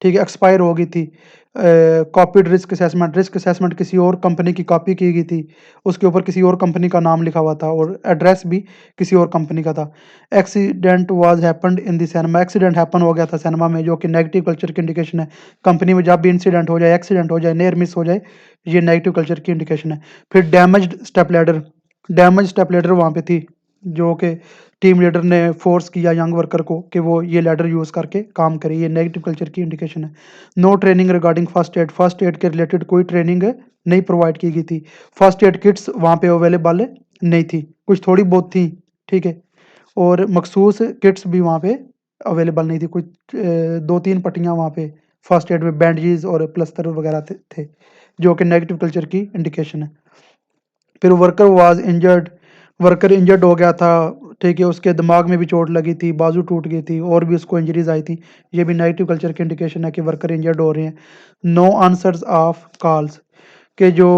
ठीक है, एक्सपायर हो गई थी। Copied risk assessment, risk assessment किसी और कंपनी की कॉपी की गई थी, उसके ऊपर किसी और कंपनी का नाम लिखा हुआ था और एड्रेस भी किसी और कंपनी का था। Accident was happened in the cinema, accident happen हो गया था सिनेमा में, जो कि नेगेटिव कल्चर की इंडिकेशन है। कंपनी में जब भी इंसिडेंट हो जाए, एक्सीडेंट हो जाए, नियर मिस हो जाए, ये नेगेटिव कल्चर की इंडिकेशन है। फिर damaged step ladder, damage step ladder वहाँ पे थी, जो कि टीम लीडर ने फोर्स किया यंग वर्कर को कि वो ये लैडर यूज़ करके काम करे, ये नेगेटिव कल्चर की इंडिकेशन है। No training regarding first aid, first aid के रिलेटेड कोई ट्रेनिंग नहीं प्रोवाइड की गई थी। फर्स्ट एड किट्स वहाँ पे अवेलेबल नहीं थी, कुछ थोड़ी बहुत थी, ठीक है, और मखसूस किट्स भी वहाँ पे अवेलेबल नहीं थी। कुछ 2-3 पट्टियाँ वहाँ पे फर्स्ट एड में बैंडेजेस और प्लस्तर वगैरह थे, जो कि नेगेटिव कल्चर की इंडिकेशन है। फिर worker was injured, worker injured हो गया था, ठीक है, उसके दिमाग में भी चोट लगी थी, बाजू टूट गई थी और भी उसको इंजरीज आई थी। ये भी नेगेटिव कल्चर की इंडिकेशन है कि वर्कर इंजर्ड हो रहे हैं। नो आंसर्स ऑफ कॉल्स, के जो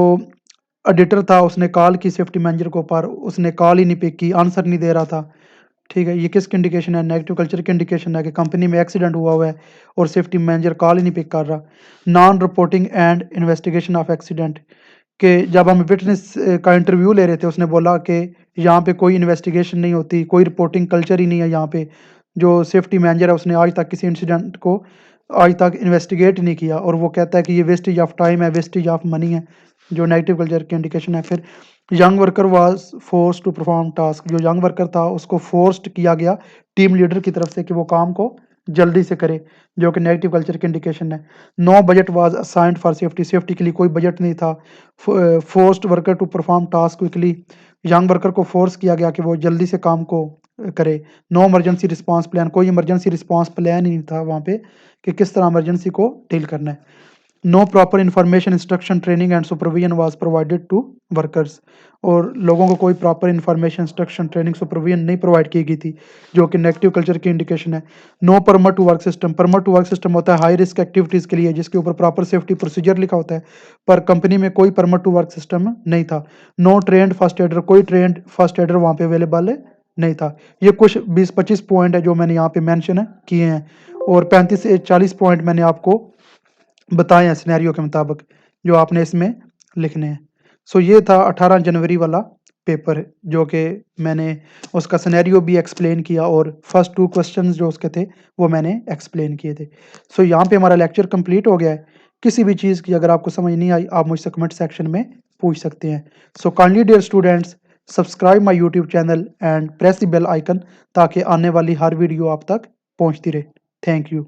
एडिटर था उसने कॉल की सेफ्टी मैनेजर को, पर उसने कॉल ही नहीं पिक की, आंसर नहीं दे रहा था, ठीक है। ये किसकी इंडिकेशन है? नेगेटिव कल्चर की इंडिकेशन है कि कंपनी में एक्सीडेंट हुआ है और सेफ्टी मैनेजर कॉल ही नहीं पिक कर रहा। Non reporting and investigation of accident, कि जब हम विटनेस का इंटरव्यू ले रहे थे, उसने बोला कि यहाँ पे कोई इन्वेस्टिगेशन नहीं होती, कोई रिपोर्टिंग कल्चर ही नहीं है यहाँ पे। जो सेफ्टी मैनेजर है उसने आज तक किसी इंसिडेंट को आज तक इन्वेस्टिगेट नहीं किया और वो कहता है कि ये वेस्टेज ऑफ टाइम है, वेस्टेज ऑफ मनी है, जो नेगेटिव कल्चर की इंडिकेशन है। फिर young worker was force to perform task, जो यंग वर्कर था उसको फोर्स्ड किया गया टीम लीडर की तरफ से कि वो काम को जल्दी से करे, जो कि नेगेटिव कल्चर की इंडिकेशन है। No budget was assigned for safety, safety के लिए कोई बजट नहीं था। Forced worker to perform task quickly, young worker को फोर्स किया गया कि वो जल्दी से काम को करे। नो इमरजेंसी रिस्पांस प्लान, कोई इमरजेंसी रिस्पांस प्लान ही नहीं था वहाँ पे कि किस तरह इमरजेंसी को डील करना है। No proper information instruction training and supervision was provided to workers, और लोगों को कोई proper information instruction training supervision नहीं प्रोवाइड की गई थी, जो कि नेगेटिव कल्चर की इंडिकेशन है। No permit to work system, permit to work system होता है हाई रिस्क एक्टिविटीज़ के लिए जिसके ऊपर प्रॉपर सेफ्टी प्रोसीजर लिखा होता है, पर कंपनी में कोई परमिट टू वर्क सिस्टम नहीं था। नो ट्रेंड फर्स्ट एडर, कोई ट्रेंड फर्स्ट एडर वहाँ पे अवेलेबल नहीं था। ये कुछ 20-25 पॉइंट है जो मैंने यहाँ पे मेंशन किए हैं, और 35 से 40 पॉइंट मैंने आपको बताए हैं सिनेरियो के मुताबिक, जो आपने इसमें लिखने हैं। सो ये था 18 जनवरी वाला पेपर, जो कि मैंने उसका सिनेरियो भी एक्सप्लेन किया और फर्स्ट 2 क्वेश्चंस जो उसके थे वो मैंने एक्सप्लेन किए थे। सो यहाँ पे हमारा लेक्चर कंप्लीट हो गया है। किसी भी चीज़ की अगर आपको समझ नहीं आई, आप मुझसे कमेंट सेक्शन में पूछ सकते हैं। So kindly dear students, subscribe my YouTube channel and press the bell icon ताकि आने वाली हर वीडियो आप तक पहुंचती रहे। Thank you.